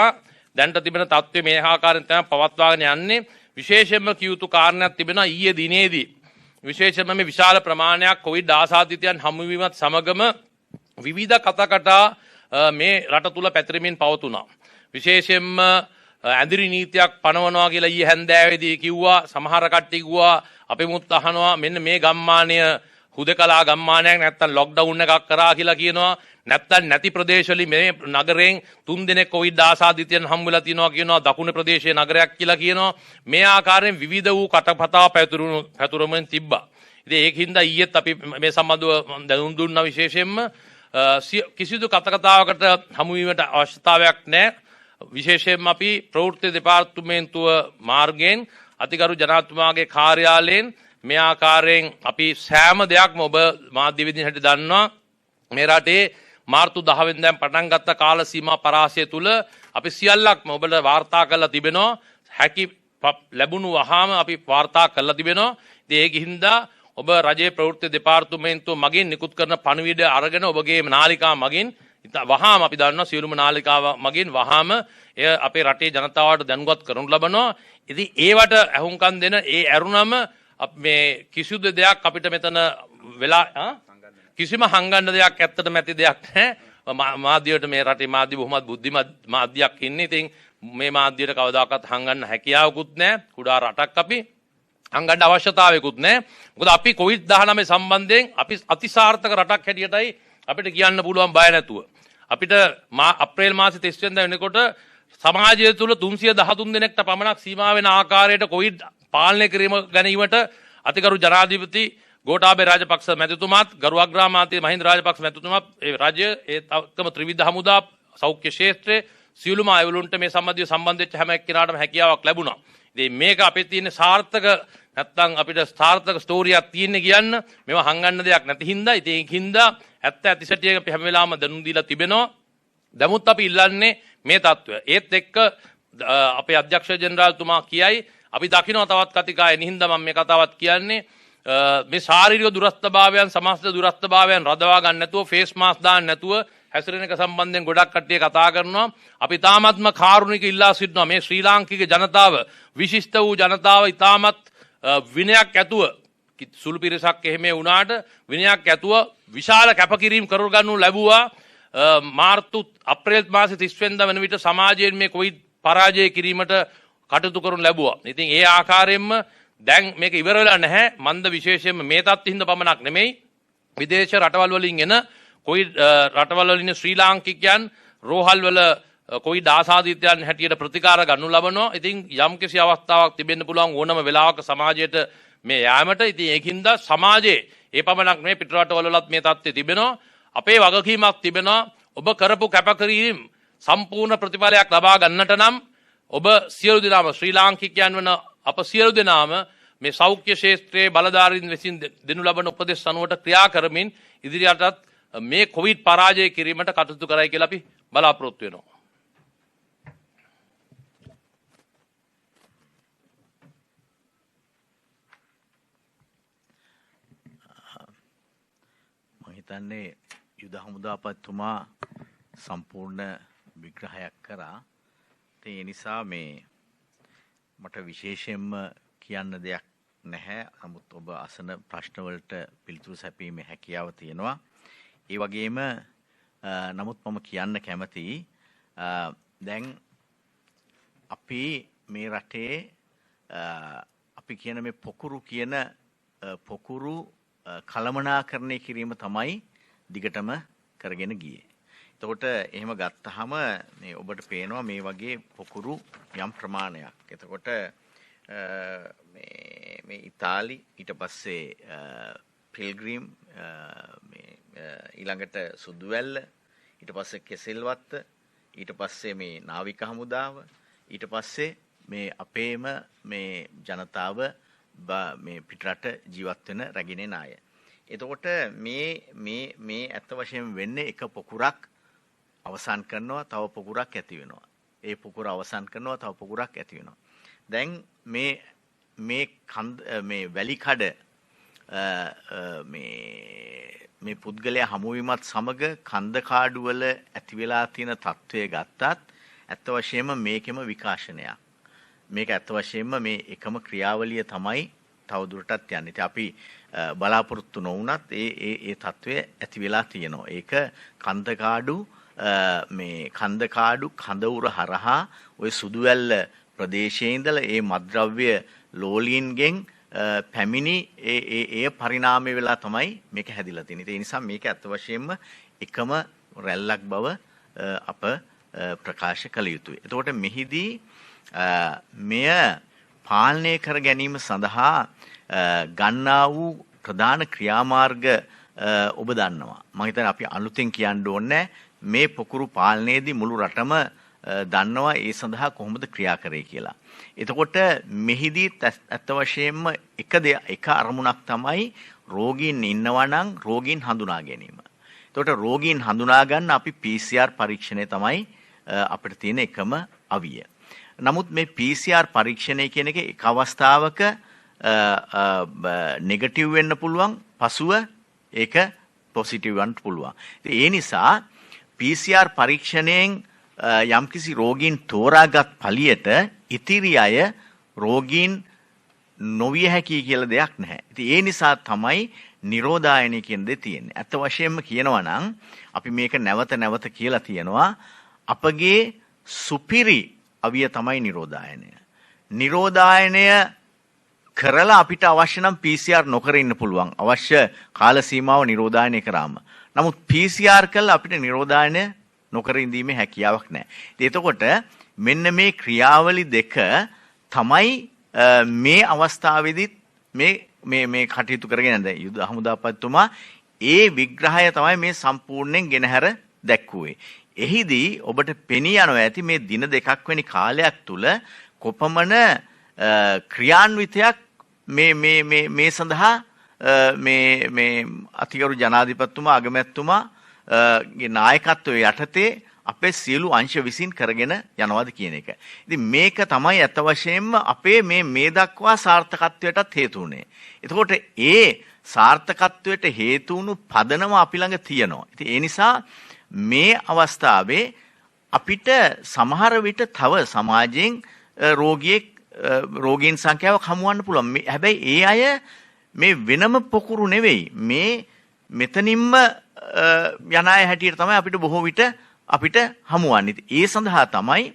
දැනට තිබෙන තත්ත්වය මේ ආකාරයෙන් තමයි පවත්වාගෙන යන්නේ. විශේෂයෙන්ම කියුතු කාරණයක් තිබෙනවා ඊයේ දිනේදී. විශේෂයෙන්ම මේ විශාල ප්‍රමාණයක් COVID ආසාදිතයන් හමුවීමත් සමගම විවිධ කතාකටා මේ රට තුල පැතිරෙමින් පවතුණා. විශේෂයෙන්ම ඇඳිරි නීතියක් පනවනවා කියලා ඊයේ හැන්දෑවේදී කිව්වා. සමහර කට්ටිය කිව්වා අපෙමුත් අහනවා මෙන්න මේ ගම්මානය හුදකලා ගම්මානයක් නැත්තම් ලොක්ඩවුන් එකක් කරා කියලා කියනවා. නැත්තම් නැති ප්‍රදේශවලින් මේ නගරයෙන් 3 දිනක් කොවිඩ් ආසාදිතයන් හම්බ වෙලා තියෙනවා කියනවා. දකුණු ප්‍රදේශයේ නගරයක් කියලා කියනවා. මේ ආකාරයෙන් විවිධ වූ කටපතා පැතුරුමෙන් තිබ්බා. ඉතින් ඒකින්ද ඊයේත් අපි මේ සම්බන්ධව දැනුම් දුන්නා. විශේෂයෙන්ම කිසිදු කතාවකට හමු වීමට අවශ්‍යතාවයක් නැහැ. විශේෂයෙන්ම අපි ප්‍රවෘත්ති දෙපාර්තමේන්තුව මාර්ගයෙන් අතිගරු ජනාධිපතිතුමාගේ කාර්යාලයෙන් මේ ආකාරයෙන් අපි සෑම දෙයක්ම ඔබ මාධ්‍ය විදිහට හැටි දන්නවා. මේ රටේ මාර්තු 10 වෙනිදාන් පටන් ගත්ත කාල සීමා පරාසය තුල අපි සියල්ලක්ම ඔබට වාර්තා කරලා තිබෙනවා. හැකි ලැබුණු වහාම අපි වාර්තා කරලා තිබෙනවා. ඉතින් ඒකින්දා ඔබ රජයේ ප්‍රවෘත්ති දෙපාර්තමේන්තුව මගින් නිකුත් කරන පණිවිඩ අරගෙන ඔබගේ නාලිකා මගින් වහාම අපි දන්නවා සියලුම නාලිකාව මගින් වහාම එය අපේ රටේ ජනතාවට දැනුවත් කරනු ලබනවා. ඉතින් ඒවට අහුම්කම් දෙන ඒ ඇරුණම මේ කිසිදු දෙයක් අපිට මෙතන වෙලා කිසිම හංගන්න දෙයක් ඇත්තටම ඇති දෙයක් නැහැ. මාධ්‍යයට මේ රටේ මාධ්‍ය බොහොමත් බුද්ධිමත් මාධ්‍යයක් ඉන්නේ. ඉතින් මේ මාධ්‍යයට කවදාකවත් හංගන්න හැකියාවකුත් නැහැ. කුඩා රටක් අපි හංගන්න අවශ්‍යතාවයකුත් නැහැ. මොකද අපි COVID-19 සම්බන්ධයෙන් අපි අතිසාර්ථක රටක් හැටියටයි අපිට කියන්න පුළුවන් බය නැතුව. අපිට අප්‍රේල් මාසේ 30 වෙනිදා වෙනකොට සමාජය තුළ 313 දෙනෙක්ට පමණක් සීමා වෙන ආකාරයට කොවිඩ් පාලනය කිරීම ගැනීමට අතිගරු ජනාධිපති ගෝඨාභය රාජපක්ෂ මැතිතුමාත් ගරු අග්‍රාමාත්‍ය මහින්ද රාජපක්ෂ මැතිතුමාත් ඒ රාජ්‍ය ඒකම ත්‍රිවිධ හමුදා සෞඛ්‍ය ක්ෂේත්‍රයේ සියලුම අයවලුන්ට මේ සම්බන්ධ වෙච්ච හැම එක්කෙනාටම හැකියාවක් ලැබුණා. ඉතින් මේක අපේ තියෙන සාර්ථක නැත්තම් අපිට සාර්ථක ස්ටෝරියක් තියෙන්නේ කියන්න මේවා හංගන්න දෙයක් නැති හින්දා ඉතින් ඒකින්ද ඇත්ත සැටියක අපි හැම වෙලාවම දැනුම් දීලා තිබෙනවා. දැමුත් අපි ඉල්ලන්නේ මේ තත්ත්වය. ඒත් එක්ක අපේ අධ්‍යක්ෂ ජෙනරාල්තුමා කියයි අපි දකින්න තවත් කතිකාය නිහින්දා මම මේ කතාවත් කියන්නේ මේ ශාරීරික දුරස්ථභාවයන් සමාජ දුරස්ථභාවයන් රඳවා ගන්න නැතුව ෆේස් මාස්ක් දාන්න නැතුව හැසිරෙන එක සම්බන්ධයෙන් ගොඩක් කට්ටිය කතා කරනවා. අපි තාමත්ම කාරුණික ඉල්ලා සිටිනවා මේ ශ්‍රී ලාංකික ජනතාව විශිෂ්ට වූ ජනතාව ඉතාමත් විනයක් ඇතුව සුළු පිරිසක් එහෙම වුණාට විනයක් ඇතුව විශාල කැපකිරීම කරගන්නු ලැබුවා. මාර්තු අප්‍රේල් මාසේ 30 වෙනිදා වෙන විට සමාජයෙන් මේ කොවිඩ් පරාජය කිරීමට කටයුතු කරනු ලැබුවා. ඉතින් ඒ ආකාරයෙන්ම දැන් මේක ඉවර වෙලා නැහැ. මන්ද විශේෂයෙන්ම මේ තත්ත්වින්ද පමණක් නෙමෙයි විදේශ රටවල් වලින් එන කොවිඩ් රටවල් වලින් ශ්‍රී ලාංකිකයන් රෝහල් වල කොවිඩ් ආසාදිතයන් හැටියට ප්‍රතිකාර ගන්නු ලබනවා. ඉතින් යම්කිසි අවස්ථාවක් තිබෙන්න පුළුවන් ඕනම වෙලාවක සමාජයට මේ යාමට. ඉතින් ඒකින්ද සමාජයේ ඒ පමණක් නෙමෙයි පිට රටවලත් මේ තත්ත්වය තිබෙනවා. අපේ වගකීමක් තිබෙනවා ඔබ කරපු කැපකිරීම සම්පූර්ණ ප්‍රතිඵලයක් ලබා ගන්නට නම් ඔබ සියලු දෙනාම ශ්‍රී ලාංකිකයන් වන අප සියලු දෙනාම මේ සෞඛ්‍ය ක්ෂේත්‍රයේ බලධාරීන් විසින් දෙනු ලබන උපදෙස් අනුවට ක්‍රියා කරමින් ඉදිරියටත් මේ කොවිඩ් පරාජය කිරීමට කටයුතු කරයි කියලා අපි බලාපොරොත්තු වෙනවා. මම හිතන්නේ යුද හමුදාපතිතුමා සම්පූර්ණ විග්‍රහයක් කරා. ඒ නිසා මේ මට විශේෂයෙන්ම කියන්න දෙයක් නැහැ. නමුත් ඔබ අසන ප්‍රශ්න වලට පිළිතුරු සැපීමේ හැකියාව තියෙනවා. ඒ වගේම නමුත් මම කියන්න කැමතියි දැන් අපි මේ රටේ අපි කියන මේ පොකුරු කියන පොකුරු කළමනාකරණය කිරීම තමයි දිගටම කරගෙන ගියේ. එතකොට එහෙම ගත්තාම මේ ඔබට පේනවා මේ වගේ පොකුරු යම් ප්‍රමාණයක්. එතකොට මේ ඉතාලි ඊට පස්සේ පිල්ග්‍රීම් ඊළඟට සුදුවැල්ල ඊට පස්සේ කෙසෙල්වත්ත ඊට පස්සේ මේ නාවික හමුදාව ඊට පස්සේ මේ අපේම මේ ජනතාව මේ පිටරට ජීවත් වෙන රැගෙන අය. එතකොට මේ ඇත්ත වශයෙන් වෙන්නේ එක පොකුරක් අවසන් කරනවා තව පොකුරක් ඇති වෙනවා. ඒ පොකුර අවසන් කරනවා තව පොකුරක් ඇති වෙනවා. දැන් මේ වැලි කඩ මේ පුද්ගලයා හමුවීමත් සමග කන්ද කාඩු වල ඇති වෙලා තියෙන තත්ත්වය ගත්තත් ඇත්ත වශයෙන්ම මේකෙම විකාශනයක්. මේක ඇත්ත වශයෙන්ම මේ එකම ක්‍රියාවලිය තමයි තවදුරටත් යන්නේ. ඉතින් අපි බලාපොරොත්තු නොවුනත් ඒ තත්ත්වය ඇති වෙලා තියෙනවා. ඒක කන්ද කාඩු කඳවුර හරහා ওই සුදුවැල්ල ප්‍රදේශයේ ඉඳලා ඒ මද්ද්‍රව්‍ය ලෝලීන්ගෙන් පැමිණි ඒ පරිණාමය වෙලා තමයි මේක හැදිලා තියෙන්නේ. ඒ නිසා මේක ඇත්ත වශයෙන්ම එකම රැල්ලක් බව අප ප්‍රකාශ කළ යුතුයි. එතකොට මෙහිදී මෙය පාලනය කර ගැනීම සඳහා ගන්නා වූ ප්‍රධාන ක්‍රියාමාර්ග ඔබ දන්නවා. මම හිතන්නේ අපි අලුතෙන් කියන්න ඕනේ මේ පොකුරු පාලනයේදී මුළු රටම දන්නවා ඒ සඳහා කොහොමද ක්‍රියා කරේ කියලා. එතකොට මෙහිදී ඇත්ත වශයෙන්ම එක අරමුණක් තමයි රෝගීන් ඉන්නවා නම් රෝගීන් හඳුනා ගැනීම. එතකොට රෝගීන් හඳුනා ගන්න අපි PCR පරීක්ෂණය තමයි අපිට තියෙන එකම අවිය. නමුත් මේ PCR පරීක්ෂණය කියන එක එක් අවස්ථාවක නෙගටිව් වෙන්න පුළුවන්, පසුව ඒක පොසිටිව් වෙන්න පුළුවන්. ඒ නිසා PCR පරීක්ෂණයෙන් යම්කිසි රෝගීන් තෝරාගත් පළියට ඉතිරි අය රෝගීන් නොවිය හැකි කියලා දෙයක් නැහැ. ඉතින් ඒ නිසා තමයි නිරෝධායනය කියන දේ තියෙන්නේ. අත වශයෙන්ම කියනවා නම් අපි මේක නැවත කියලා තියෙනවා අපගේ සුපිරි අවිය තමයි නිරෝධායනය. නිරෝධායනය කරලා අපිට අවශ්‍ය නම් PCR නොකර ඉන්න පුළුවන්. අවශ්‍ය කාල සීමාව නිරෝධායනය කරාම. නමුත් PCR කළා අපිට නිරෝධායනය නොකර ඉඳීමේ හැකියාවක් නැහැ. එතකොට මෙන්න මේ ක්‍රියාවලි දෙක තමයි මේ අවස්ථාවේදීත් මේ කටයුතු කරගෙන යන යුද හමුදාපතිතුමා ඒ විග්‍රහය තමයි මේ සම්පූර්ණයෙන් ගෙනහැර දැක්වුවේ. එහිදී ඔබට පෙනී යනවා ඇති මේ දින දෙකක් වැනි කාලයක් තුල කොපමණ ක්‍රියාන්විතයක් මේ සඳහා මේ අතිගරු ජනාධිපතිතුමා අගමැතිතුමා ගේ නායකත්වයේ යටතේ අපේ සියලු අංශ විසින් කරගෙන යනවාද කියන එක. ඉතින් මේක තමයි අත වශයෙන්ම අපේ මේ දක්වා සාර්ථකත්වයටත් හේතු වුනේ. එතකොට ඒ සාර්ථකත්වයට හේතු වුණු පදනම අපි ළඟ තියෙනවා. ඉතින් ඒ නිසා මේ අවස්ථාවේ අපිට සමහර විට තව සමාජයෙන් රෝගීන් සංඛ්‍යාවක් හමුවන්න පුළුවන්. හැබැයි ඒ අය මේ වෙනම පොකුරු නෙවෙයි. මෙතනින්ම යන අය හැටියට තමයි අපිට බොහෝ විට අපිට හමුවන්නේ. ඒ සඳහා තමයි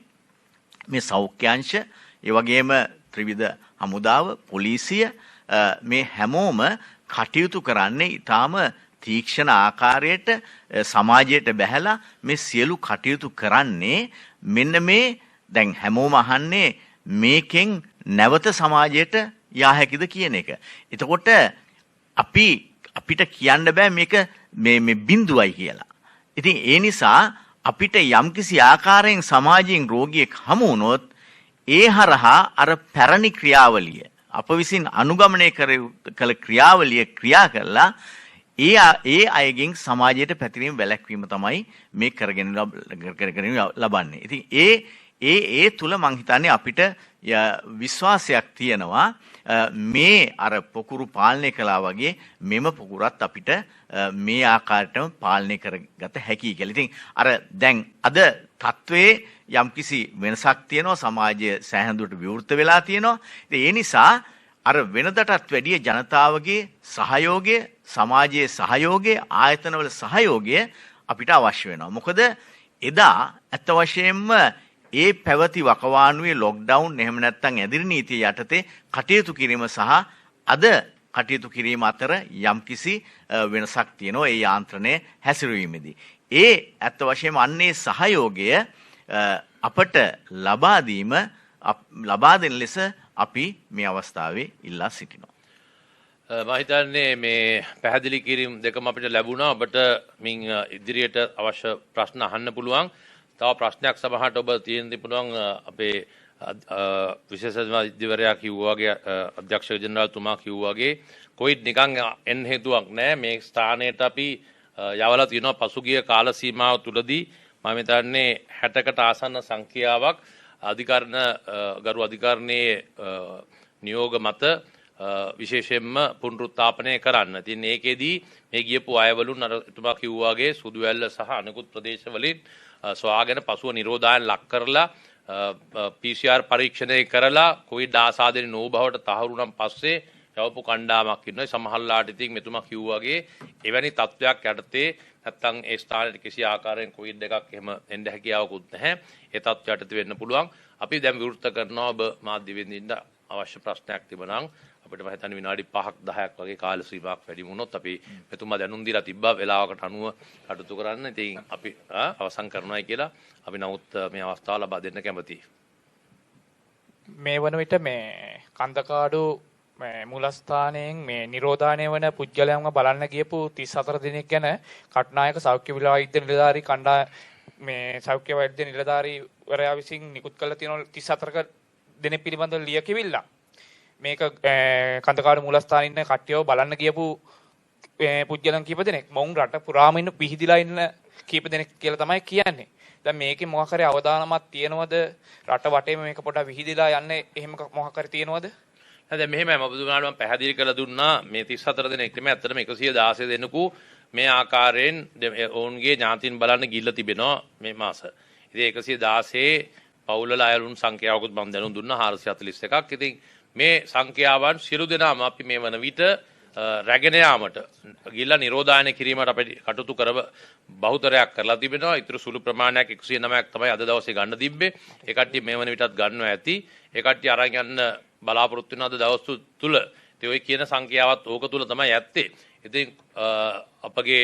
මේ සෞඛ්‍යාංශ, ඒ වගේම ත්‍රිවිධ හමුදාව, පොලිසිය මේ හැමෝම කටයුතු කරන්නේ ඊටාම තීක්ෂණ ආකාරයට සමාජයට බැහැලා මේ සියලු කටයුතු කරන්නේ මෙන්න මේ දැන් හැමෝම අහන්නේ මේකෙන් නැවත සමාජයට යා හැකිද කියන එක. එතකොට අපිට කියන්න බෑ මේක මේ බිඳුවයි කියලා. ඉතින් ඒ නිසා අපිට යම්කිසි ආකාරයෙන් සමාජයෙන් රෝගියෙක් හමු වුණොත් ඒ හරහා අර පැරණි ක්‍රියාවලිය අප විසින් අනුගමනය කළ ක්‍රියාවලිය ක්‍රියා කළා ඒ අයගෙන් සමාජයට පැතිරීම වැළැක්වීම තමයි මේ කරගෙන ලබන්නේ. ඉතින් ඒ තුල මං හිතන්නේ අපිට විශ්වාසයක් තියෙනවා මේ අර පොකුරු පාලනය කළා වගේ මෙම පොකුරත් අපිට මේ ආකාරයටම පාලනය කරගත හැකියි කියලා. ඉතින් අර දැන් අද තත්වයේ යම්කිසි වෙනසක් තියෙනවා, සමාජය සෑහෙන දුරට විවෘත වෙලා තියෙනවා. ඉතින් ඒ නිසා අර වෙනදටත් වැඩිය ජනතාවගේ සහයෝගය, සමාජයේ සහයෝගය, ආයතනවල සහයෝගය අපිට අවශ්‍ය වෙනවා. මොකද එදා ඇත්ත වශයෙන්ම ඒ පැවති වකවානුවේ ලොක්ඩවුන් එහෙම නැත්නම් ඇදිරි නීතිය යටතේ කටයුතු කිරීම සහ අද කටයුතු කිරීම අතර යම්කිසි වෙනසක් තියෙනවා ඒ යාන්ත්‍රණය හැසිරවීමේදී. ඒ ඇත්ත වශයෙන්ම අන්නේ සහයෝගය අපට ලබා දෙන ලෙස අපි මේ අවස්ථාවේ ඉල්ලා සිටිනවා. මම හිතන්නේ මේ පැහැදිලි කිරීම් දෙකම අපිට ලැබුණා. ඔබට මින් ඉදිරියට අවශ්‍ය ප්‍රශ්න අහන්න පුළුවන්. තව ප්‍රශ්නයක් සමහරට ඔබ තියෙන්න පුළුවන් අපේ විශේෂ අධිවරයා කිව්වා වගේ අධ්‍යක්ෂ ජෙනරාල්තුමා කිව්වා වගේ කොවිඩ් නිකන් එන්න හේතුවක් නැහැ. මේ ස්ථානයට අපි යවලා තියෙනවා පසුගිය කාල සීමාව තුලදී මම හිතන්නේ 60කට ආසන්න සංඛ්‍යාවක් ගරු අධිකරණයේ නියෝග මත විශේෂයෙන්ම පුනරුත්ථාපනය කරන්න. ඉතින් ඒකෙදී මේ ගියපු අයවලුන් අර එතුමා කිව්වා වගේ සුදුවැල්ල සහ අනෙකුත් ප්‍රදේශවලින් සොයාගෙන පසුව නිරෝධායන ලක් කරලා PCR පරීක්ෂණය කරලා කොවිඩ් ආසාදෙන නෝ බවට තහවුරු නම් පස්සේ යවපු කණ්ඩායමක් ඉන්නවා. සමහරලාට ඉතින් මෙතුමා කිව්වා වගේ එවැනි තත්ත්වයක් යටතේ නැත්තම් ඒ ස්ථානයේ කිසි ආකාරයෙන් කොවිඩ් එකක් එහෙම එන්න හැකියාවකුත් නැහැ. ඒ තත්ත්වයට යටතේ වෙන්න පුළුවන්. අපි දැන් විවෘත කරනවා ඔබ මාධ්‍ය වෙදින්න අවශ්‍ය ප්‍රශ්නයක් තිබුණා නම් අපිට මම හිතන්නේ විනාඩි 5ක් 10ක් වගේ කාල සීමාවක් වැඩි වුණොත් අපි මෙතුමා දැනුම් දීලා තිබ්බා වෙලාවකට අනුව කටයුතු කරන්න. ඉතින් අපි අවසන් කරනවායි කියලා අපි නමුත් මේ අවස්ථාව ලබා දෙන්න කැමතියි. මේ වන විට මේ කන්දකාඩු මූලස්ථානයෙන් මේ නිරෝධානය වන පුද්ගලයන්ව බලන්න ගියපු 34 දෙනෙක් ගැන කට්නායක සෞඛ්‍ය වෛද්‍ය නිලධාරී මේ සෞඛ්‍ය වෛද්‍ය නිලධාරීවරයා විසින් නිකුත් කළ තියෙන 34ක දෙනෙක් පිළිබඳව ලියකිවිල්ලා මේක කන්දකාඩු මූලස්ථානයේ ඉන්න කට්ටියව බලන්න ගියපු පුද්ගලයන් කීප දෙනෙක් මොවුන් රට පුරාම ඉන්න පිහිදිලා ඉන්න කීප දෙනෙක් කියලා තමයි කියන්නේ. දැන් මේකේ මොකක් හරි අවදානමක් තියෙනවද? රට වටේම මේක පොඩ්ඩක් විහිදිලා යන්නේ එහෙම මොකක් හරි තියෙනවද? දැන් මෙහෙමයි ඔබතුමාට මම පැහැදිලි කරලා දුන්නා මේ 34 දෙනෙක් නෙමෙයි ඇත්තටම 116 දෙනෙකු මේ ආකාරයෙන් ඔවුන්ගේ ඥාතීන් බලන්න ගිහිල්ලා තිබෙනවා මේ මාස. ඉතින් 116 පවුල්වල අයලුන් සංඛ්‍යාවකුත් මම දැනුම් දුන්නා 441ක්. ඉතින් මේ සංඛ්‍යාවන් සියලු දෙනාම අපි මේ වන විට රැගෙන යාමට ගිහිල්ලා නිරෝධායන කිරීමට අපි කටයුතු කර බහුතරයක් කරලා තිබෙනවා. ඊටු සුළු ප්‍රමාණයක් 109ක් තමයි අද දවසේ ගන්න තිබ්බේ. ඒ කට්ටිය මේ වන විටත් ගන්නවා ඇති. ඒ කට්ටිය අරන් යන්න බලාපොරොත්තු වෙන අද දවස් තුල ඉතින් ඔය කියන සංඛ්‍යාවත් ඕක තුල තමයි ඇත්තේ. ඉතින් අපගේ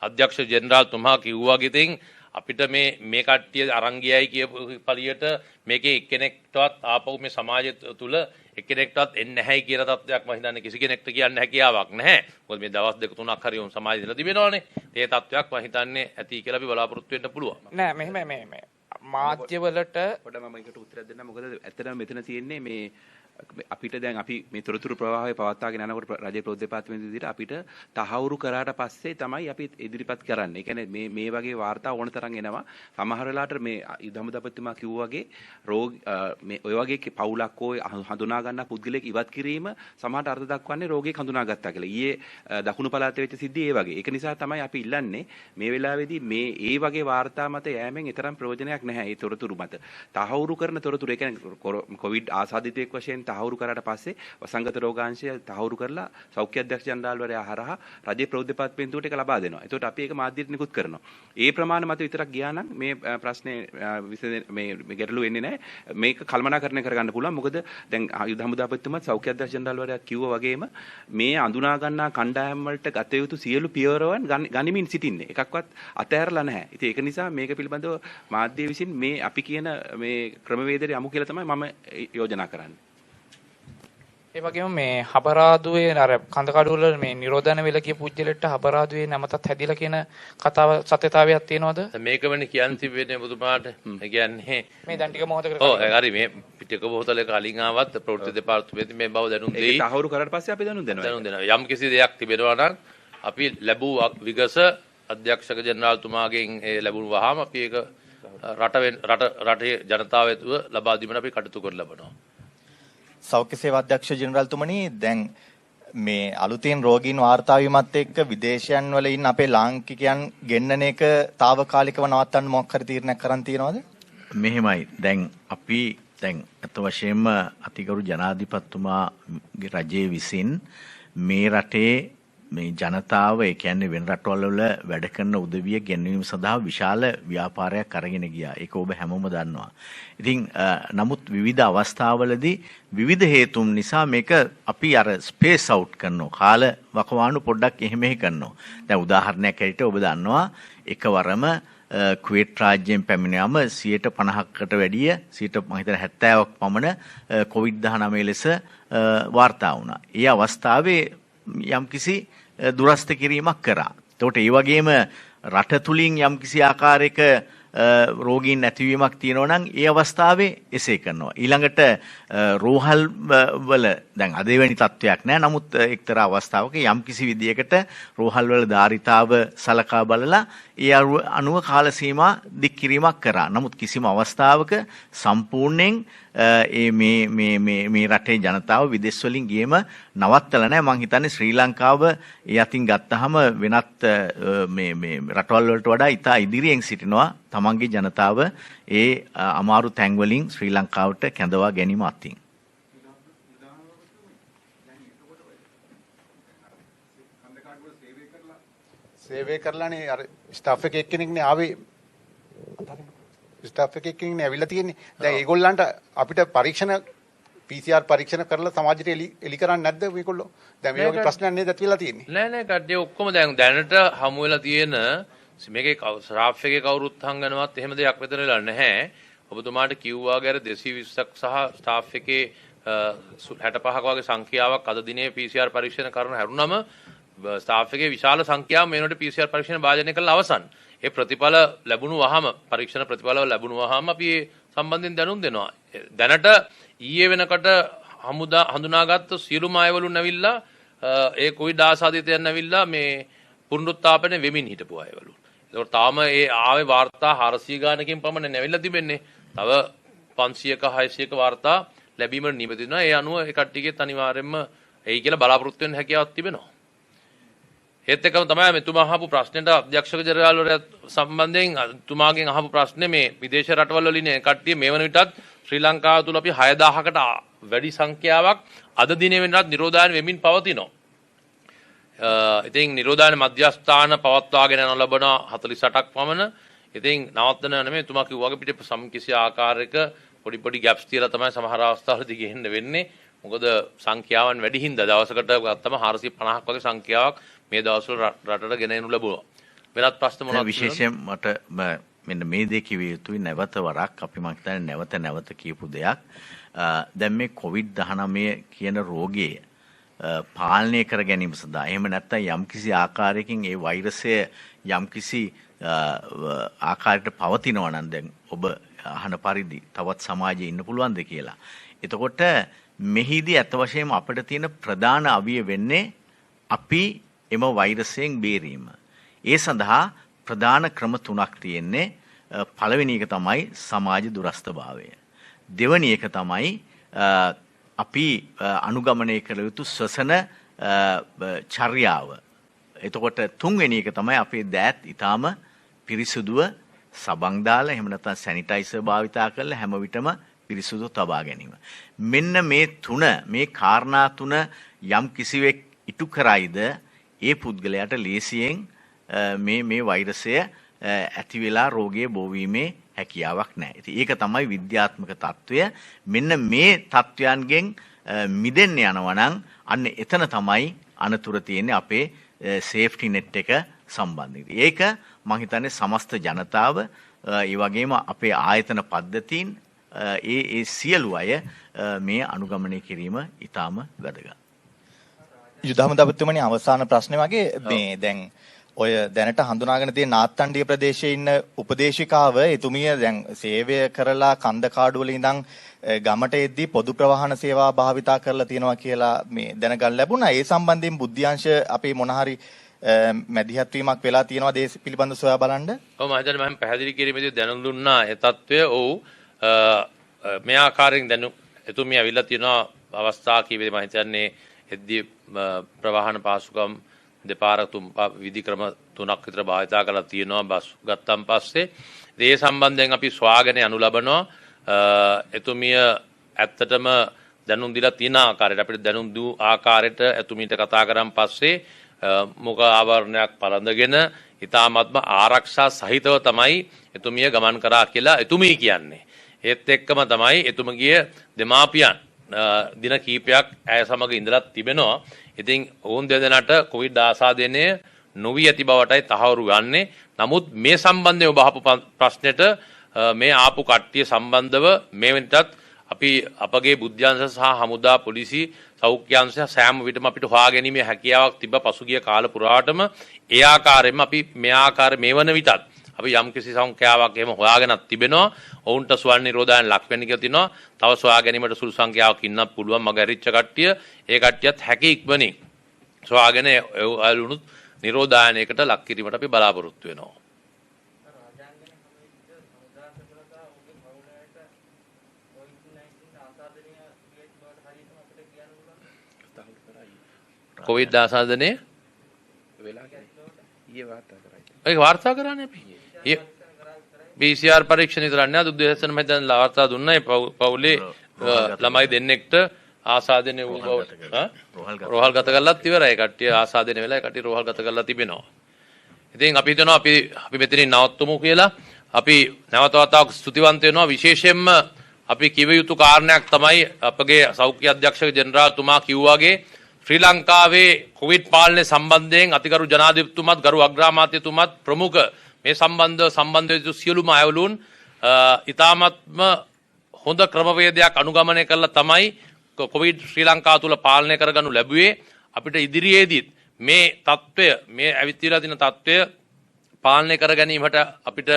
අධ්‍යක්ෂ ජෙනරාල්තුමා කිව්වා ඉතින් අපිට මේ කට්ටිය අරන් ගියයි කියපු පළියට මේකේ එක්කෙනෙක්ටවත් ආපහු මේ සමාජය තුල එක්කෙනෙක්ටවත් එන්නේ නැහැයි කියන තත්ත්වයක් මම හිතන්නේ කිසි කෙනෙක්ට කියන්න හැකියාවක් නැහැ. මොකද මේ දවස් දෙක තුනක් හරි උන් සමාජය දිලා තිබෙනවානේ. ඒ තත්ත්වයක් මම හිතන්නේ ඇති කියලා අපි බලාපොරොත්තු වෙන්න පුළුවන්. නෑ මෙහෙම මාධ්‍යවලට පොඩ්ඩක් මම ඒකට උත්තරයක් දෙන්න. මොකද ඇත්තටම මෙතන තියෙන්නේ මේ අපිට දැන් අපි මේ තොරතුරු ප්‍රවාහය පවත්වාගෙන යනකොට රජයේ ප්‍රෝධ දෙපාර්තමේන්තුව විදිහට අපිට තහවුරු කරාට පස්සේ තමයි අපි ඉදිරිපත් කරන්නේ. ඒ කියන්නේ මේ වගේ වාර්තා ඕන තරම් එනවා. සමහර වෙලාවට මේ ඉදමුදපතිතුමා කිව්වා වගේ මේ ඔය වගේ පවුලක් හෝ හඳුනා ගන්න පුද්ගලයෙක් ඉවත් කිරීම සමහරට අර්ථ දක්වන්නේ රෝගියෙක් හඳුනාගත්තා කියලා. ඊයේ දකුණු පළාතේ වෙච්ච සිද්ධිය ඒ වගේ. ඒක නිසා තමයි අපි ඉල්ලන්නේ මේ වෙලාවේදී මේ වගේ වාර්තා මත යෑමෙන් තරම් ප්‍රයෝජනයක් නැහැ. ඒ තොරතුරු මත තහවුරු කරන තොරතුරු ඒ කියන්නේ කොවිඩ් ආසාදිතයෙක් වශයෙන් තහවුරු කරාට පස්සේ වසංගත රෝගාංශය තහවුරු කරලා සෞඛ්‍ය අධ්‍යක්ෂ ජනරාල්වරයා හරහා රජයේ ප්‍රෞද්ධ දෙපාර්තමේන්තුවට ඒක ලබා දෙනවා. ඒකට අපි ඒක මාධ්‍යට නිකුත් කරනවා. ඒ ප්‍රමාණ මත විතරක් ගියා නම් මේ ප්‍රශ්නේ මේ ගැටලුව එන්නේ නැහැ. මේක කල්පනාකරණය කරගන්න පුළුවන්. මොකද දැන් යුද හමුදාපතිතුමත් සෞඛ්‍ය අධ්‍යක්ෂ ජනරාල්වරයා කිව්වා වගේම මේ අඳුනා ගන්නා කණ්ඩායම් වලට ගත යුතු සියලු පියවරවන් ගනිමින් සිටින්නේ. එකක්වත් අතහැරලා නැහැ. ඉතින් ඒක නිසා මේක පිළිබඳව මාධ්‍ය විසින් මේ අපි කියන මේ ක්‍රමවේදයට යමු කියලා තමයි මම යෝජනා කරන්නේ. ඒ වගේම මේ හබරාදුවේ අර කන්දකාඩු වල මේ නිරෝධන වෙල කිය පුජ්‍යලෙට්ට හබරාදුවේ නැමතත් හැදිලා කියන කතාව සත්‍යතාවයක් තියෙනවද? මේක වෙන්නේ කියන්න තිබෙන්නේ ඔබතුමාට. ඒ කියන්නේ මේ දැන් ටික මොහොතකට ඔව් හරි මේ පිටක බොහෝතල කලින් ආවත් ප්‍රවෘත්ති දෙපාර්තමේන්තුවේ මේ බව දැනුම් දෙයි. ඒක තහවුරු කරලා පස්සේ අපි දැනුම් දෙනවා. යම් කිසි දෙයක් තිබෙනවා නම් අපි ලැබූ විගස අධ්‍යක්ෂක ජෙනරාල්තුමාගෙන් ලැබුණු වහාම අපි ඒක රටේ ජනතාව වෙතුව ලබා දීමට අපි කටයුතු කර ලබනවා. සෞඛ්‍ය සේවා අධ්‍යක්ෂ ජෙනරාල්තුමනි දැන් මේ අලුතෙන් රෝගීන් වාර්තා වීමත් එක්ක විදේශයන් වල ඉන්න අපේ ලාංකිකයන් ගෙන්නන එක తాවකාලිකව නවත්තන්න මොකක් හරි තීරණයක් කරන් තියනවද? මෙහෙමයි. දැන් අපි අත වශයෙන්ම අතිගරු ජනාධිපතිතුමාගේ රජයේ විසින් මේ රටේ මේ ජනතාව ඒ කියන්නේ වෙන රටවල් වල වැඩ කරන උදවිය ගෙන්වීම සඳහා විශාල ව්‍යාපාරයක් අරගෙන ගියා. ඒක ඔබ හැමෝම දන්නවා. ඉතින් නමුත් විවිධ අවස්ථාවලදී විවිධ හේතුන් නිසා මේක අපි අර ස්පේස් අවුට් කරනවා. කාල වකවානු පොඩ්ඩක් එහෙ මෙහෙ කරනවා. දැන් උදාහරණයක් ඇරෙට ඔබ දන්නවා එකවරම කුවේට් රාජ්‍යයෙන් පැමිණියාම 50%කට වැඩිය 70%ක් පමණ COVID-19 ලෙස වාර්තා වුණා. ඒ අවස්ථාවේ යම්කිසි දුරස්ත කිරීමක් කරා. එතකොට ඒ වගේම රට තුලින් යම්කිසි ආකාරයක රෝගීන් නැතිවීමක් තියෙනවා නම් ඒ අවස්ථාවේ එසේ කරනවා. ඊළඟට රෝහල් වල දැන් අද වෙනි තත්වයක් නෑ. නමුත් එක්තරා අවස්ථාවක යම්කිසි විදියකට රෝහල් වල ධාරිතාව සලකා බලලා ඒ අනුව කාල සීමා දික් කිරීමක් කරා. නමුත් කිසිම අවස්ථාවක සම්පූර්ණයෙන් මේ රටේ ජනතාව විදේශ වලින් ගියම නවත්තලා නැහැ. මං හිතන්නේ ශ්‍රී ලංකාව ඒ අතින් ගත්තාම වෙනත් මේ රටවල් වලට වඩා ඉතා ඉදිරියෙන් සිටිනවා තමන්ගේ ජනතාව ඒ අමාරු තැන් වලින් ශ්‍රී ලංකාවට කැඳවා ගැනීම අතින්. සේවය කරලානේ අර ස්ටාෆ් එක එක්කෙනෙක්නේ ආවේ. ස්ටාෆ් එක එක්කෙනෙක්නේ ඇවිල්ලා තියෙන්නේ. දැන් ඒගොල්ලන්ට අපිට පරීක්ෂණ PCR පරීක්ෂණ කරලා සමාජයට එලි කරන්නේ නැද්ද මේගොල්ලෝ? දැන් මේ වගේ ප්‍රශ්නයක් නේද ඇතිලා තියෙන්නේ. නෑ කඩේ ඔක්කොම දැන් දැනට හමු වෙලා තියෙන මේකේ ස්ටාෆ් එකේ කවුරුත් හංගනවත් එහෙම දෙයක් මෙතන වෙලා නැහැ. ඔබතුමාට කිව්වාගේ අර 220ක් සහ ස්ටාෆ් එකේ 65ක වගේ සංඛ්‍යාවක් අද දිනේ PCR පරීක්ෂණ කරන හැරුණම ස්ටාෆ් එකේ විශාල සංඛ්‍යාව මේනොට PCR පරීක්ෂණ භාජනය කළා අවසන්. ඒ ප්‍රතිඵල ලැබුණු වහම පරීක්ෂණ ප්‍රතිඵල ලැබුණු වහම අපි ඒ සම්බන්ධයෙන් දැනුම් දෙනවා. දැනට ඊයේ වෙනකොට හඳුනාගත්ත සියලුම අයවලුන් ඇවිල්ලා ඒ කොවිඩ් ආසාදිතයන් ඇවිල්ලා මේ පුනරුත්ථාපනය වෙමින් හිටපු අයවලු. ඒකට තාම ඒ ආවේ වාර්තා 400 ගානකින් පමණ නැවිලා තිබෙන්නේ. තව 500ක 600ක වාර්තා ලැබීමට නියමිත වෙනවා. ඒ අනුව ඒ කට්ටියගෙත් අනිවාර්යයෙන්ම එයි කියලා බලාපොරොත්තු වෙන්න හැකියාවක් තිබෙනවා. ඒත් එක්කම තමයි මෙතුමා අහපු ප්‍රශ්නෙට අධ්‍යක්ෂක ජනරාල්වරයා සම්බන්ධයෙන් තුමාගෙන් අහපු ප්‍රශ්නේ මේ විදේශ රටවල් වල ඉන්න කට්ටිය මේ වන විටත් ශ්‍රී ලංකාව තුල අපි 6000කට වැඩි සංඛ්‍යාවක් අද දිනේ වෙනවත් නිරෝධායන වෙමින් පවතිනවා. ඉතින් නිරෝධායන මධ්‍යස්ථාන පවත්වාගෙන යන ලබන 48ක් පමණ. ඉතින් නවත්තන නෙමෙයි තුමා කිව්වාගේ පිට කිසි ආකාරයක පොඩි ගැප්ස් තියලා තමයි සමහර අවස්ථාවලදී ගෙහෙන්න වෙන්නේ. මොකද සංඛ්‍යාවන් වැඩි හින්දා දවසකට ගත්තම 450ක් වගේ සංඛ්‍යාවක් මේ දවස්වල රටට ගෙන එනු ලැබුණා. වෙනත් ප්‍රශ්න මොනවද? විශේෂයෙන් මට මෙන්න මේ දේ කිව යුතුයි නැවත වරක් අපි මම හිතන්නේ නැවත කියපු දෙයක්. දැන් මේ COVID-19 කියන රෝගය පාලනය කර ගැනීම සඳහා එහෙම නැත්නම් යම්කිසි ආකාරයකින් ඒ වෛරසය යම්කිසි ආකාරයකට පවතිනවා නම් දැන් ඔබ අහන පරිදි තවත් සමාජයේ ඉන්න පුළුවන්ද කියලා. එතකොට මෙහිදී අත වශයෙන්ම අපිට තියෙන ප්‍රධාන අවිය වෙන්නේ අපි එම වෛරසයෙන් බේරීම. ඒ සඳහා ප්‍රධාන ක්‍රම තුනක් තියෙන්නේ. පළවෙනි එක තමයි සමාජ දුරස්ථභාවය. දෙවෙනි එක තමයි අපි අනුගමනය කළ යුතු ශ්වසන චර්යාව. එතකොට තුන්වෙනි එක තමයි අපේ දෑත් ඊටාම පිරිසුදුව සබන් දාලා එහෙම නැත්නම් සැනිටයිසර් භාවිතා කරලා හැම විටම පිරිසුදු තබා ගැනීම. මෙන්න මේ කාරණා තුන යම් කිසිවෙක් ඉටු කරයිද ඒ පුද්ගලයාට ලේසියෙන් මේ වෛරසය ඇති වෙලා රෝගය බෝවීමේ හැකියාවක් නැහැ. ඉතින් ඒක තමයි විද්‍යාත්මක තත්වය. මෙන්න මේ තත්වයන්ගෙන් මිදෙන්න යනවා නම් අන්න එතන තමයි අනතුර තියෙන්නේ අපේ සේෆ්ටි නෙට් එක සම්බන්ධයෙන්. ඒක මම හිතන්නේ සමස්ත ජනතාව ඒ වගේම අපේ ආයතන පද්ධතීන් ඒ සියලු අය මේ අනුගමනය කිරීම ඉතාම වැදගත්. යුදහමදපතිතුමනි අවසාන ප්‍රශ්නේ වගේ මේ දැන් ඔය දැනට හඳුනාගෙන තියෙන නාත්තණ්ඩිය ප්‍රදේශයේ ඉන්න උපදේශිකාව එතුමිය දැන් සේවය කරලා කන්දකාඩු වල ඉඳන් ගමට එද්දී පොදු ප්‍රවාහන සේවා භාවිතා කරලා තියෙනවා කියලා මේ දැනගන්න ලැබුණා. ඒ සම්බන්ධයෙන් බුද්ධ්‍යංශ අපේ මොන හරි මැදිහත් වීමක් වෙලා තියෙනවා ඒ පිළිබඳව සොයා බලන්න. ඔව් මම හිතන්නේ මම පැහැදිලි කිරීමේදී දැනුම් දුන්නා ඒ తත්වය. ඔව් මේ ආකාරයෙන් දැනු එතුමිය අවිල්ලා තියෙනවා අවස්ථා කීපෙදී මම හිතන්නේ එද්දී ප්‍රවාහන පාසුකම් දෙපාරක් විධි ක්‍රම 3ක් විතර භාවිතා කරලා තියෙනවා බස් ගත්තන් පස්සේ. ඒ සම්බන්ධයෙන් අපි ස්වාගතය අනු ලබනවා. එතුමිය ඇත්තටම දැනුම් දීලා තියෙන ආකාරයට අපිට දැනුම් දූ ආකාරයට එතුමියට කතා කරන් පස්සේ මුඛ ආවරණයක් පළඳගෙන ඊ타ත්ම ආරක්ෂා සහිතව තමයි එතුමිය ගමන් කරා කියලා එතුමී කියන්නේ. ඒත් එක්කම තමයි එතුමගේ දෙමාපියන් දින කීපයක් ඇය සමග ඉඳලා තිබෙනවා. ඉතින් ඔවුන් දෙදෙනාට කොවිඩ් ආසාදනය නොවී ඇති බවටයි තහවුරු ගන්නේ. නමුත් මේ සම්බන්ධයෙන් ඔබ අහපු ප්‍රශ්නෙට මේ ආපු කට්ටිය සම්බන්ධව මේ වෙනටත් අපි අපගේ බුද්ධ්‍යංශ සහ හමුදා පොලිසි සෞඛ්‍යාංශ සෑම විටම අපිට හොයා ගැනීමේ හැකියාවක් තිබ්බ පසුගිය කාල පුරාටම ඒ ආකාරයෙන්ම අපි මේ ආකාරයේ මේ වන විටත් අපි යම්කිසි සංඛ්‍යාවක් එහෙම හොයාගෙනත් තිබෙනවා. ඔවුන්ට ස්වර්ණ නිරෝධායන ලක් වෙන්න කියලා තිනවා. තව සොයා ගැනීමට සුළු සංඛ්‍යාවක් ඉන්නත් පුළුවන්. මග ඇරිච්ච කට්ටිය ඒ කට්ටියත් හැකි ඉක්මනින් සොයාගෙන අයලුණුත් නිරෝධායනයකට ලක් කිරීමට අපි බලාපොරොත්තු වෙනවා. කොවිඩ් ආසාදනය ඒක වාර්තා කරන්නේ අපි. PCR පරීක්ෂණ විතරක් නෑ දුද්දේශන මම දැන් වාර්තා දුන්නා පවුලේ ළමයි දෙන්නෙක්ට ආසාදනය වූ බව රෝහල් ගත කරලත් ඉවරයි. කට්ටිය ආසාදනය වෙලා කට්ටිය රෝහල් ගත කරලා තිබෙනවා. ඉතින් අපි හිතනවා අපි මෙතනින් නවත්වමු කියලා. අපි නැවත වතාවක් ස්තුතිවන්ත වෙනවා. විශේෂයෙන්ම අපි කිව යුතු කාරණයක් තමයි අපගේ සෞඛ්‍ය අධ්‍යක්ෂක ජෙනරාල්තුමා කිව්වාගේ ශ්‍රී ලංකාවේ කොවිඩ් පාලනය සම්බන්ධයෙන් අතිගරු ජනාධිපතිතුමත් ගරු අග්‍රාමාත්‍යතුමත් ප්‍රමුඛ මේ සම්බන්ධ යුතු සියලුම අයවලුන් ඉතාමත්ම හොඳ ක්‍රමවේදයක් අනුගමනය කළා තමයි කොවිඩ් ශ්‍රී ලංකාව තුළ පාලනය කරගනු ලැබුවේ. අපිට ඉදිරියේදීත් මේ තත්ත්වය මේ ඇවිත්ලා තියෙන තත්ත්වය පාලනය කර ගැනීමට අපිට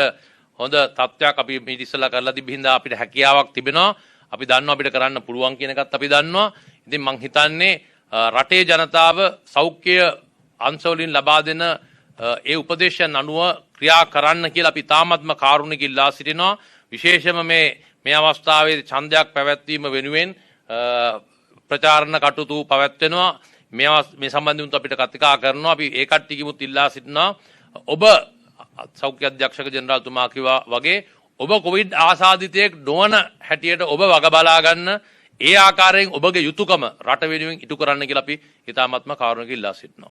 හොඳ තත්ත්වයක් අපි මේ ඉස්සලා කරලා තිබින්දා අපිට හැකියාවක් තිබෙනවා. අපි දන්නවා අපිට කරන්න පුළුවන් කියන එකත් අපි දන්නවා. ඉතින් මං හිතන්නේ රටේ ජනතාව සෞඛ්‍ය අංශවලින් ලබා දෙන ඒ උපදේශයන් අනුව ක්‍රියා කරන්න කියලා අපි තාමත්ම කාරුණික ඉල්ලා සිටිනවා. විශේෂයෙන්ම මේ අවස්ථාවේ ඡන්දයක් පැවැත්වීම වෙනුවෙන් ප්‍රචාරණ කටයුතු පවත්වනවා. මේ සම්බන්ධයෙන් අපිට කතිකා කරනවා. අපි ඒ කට්ටියකිමුත් ඉල්ලා සිටිනවා. ඔබ සෞඛ්‍ය අධ්‍යක්ෂක ජෙනරාල්තුමා කිව්වා වගේ ඔබ කොවිඩ් ආසාදිතයෙක් නොවන හැටියට ඔබ වග බලා ගන්න ඒ ආකාරයෙන් ඔබගේ යුතුයකම රට වෙනුවෙන් ඉටු කරන්න කියලා අපි ඉතාමත්ම කාරුණික ඉල්ලා සිටිනවා.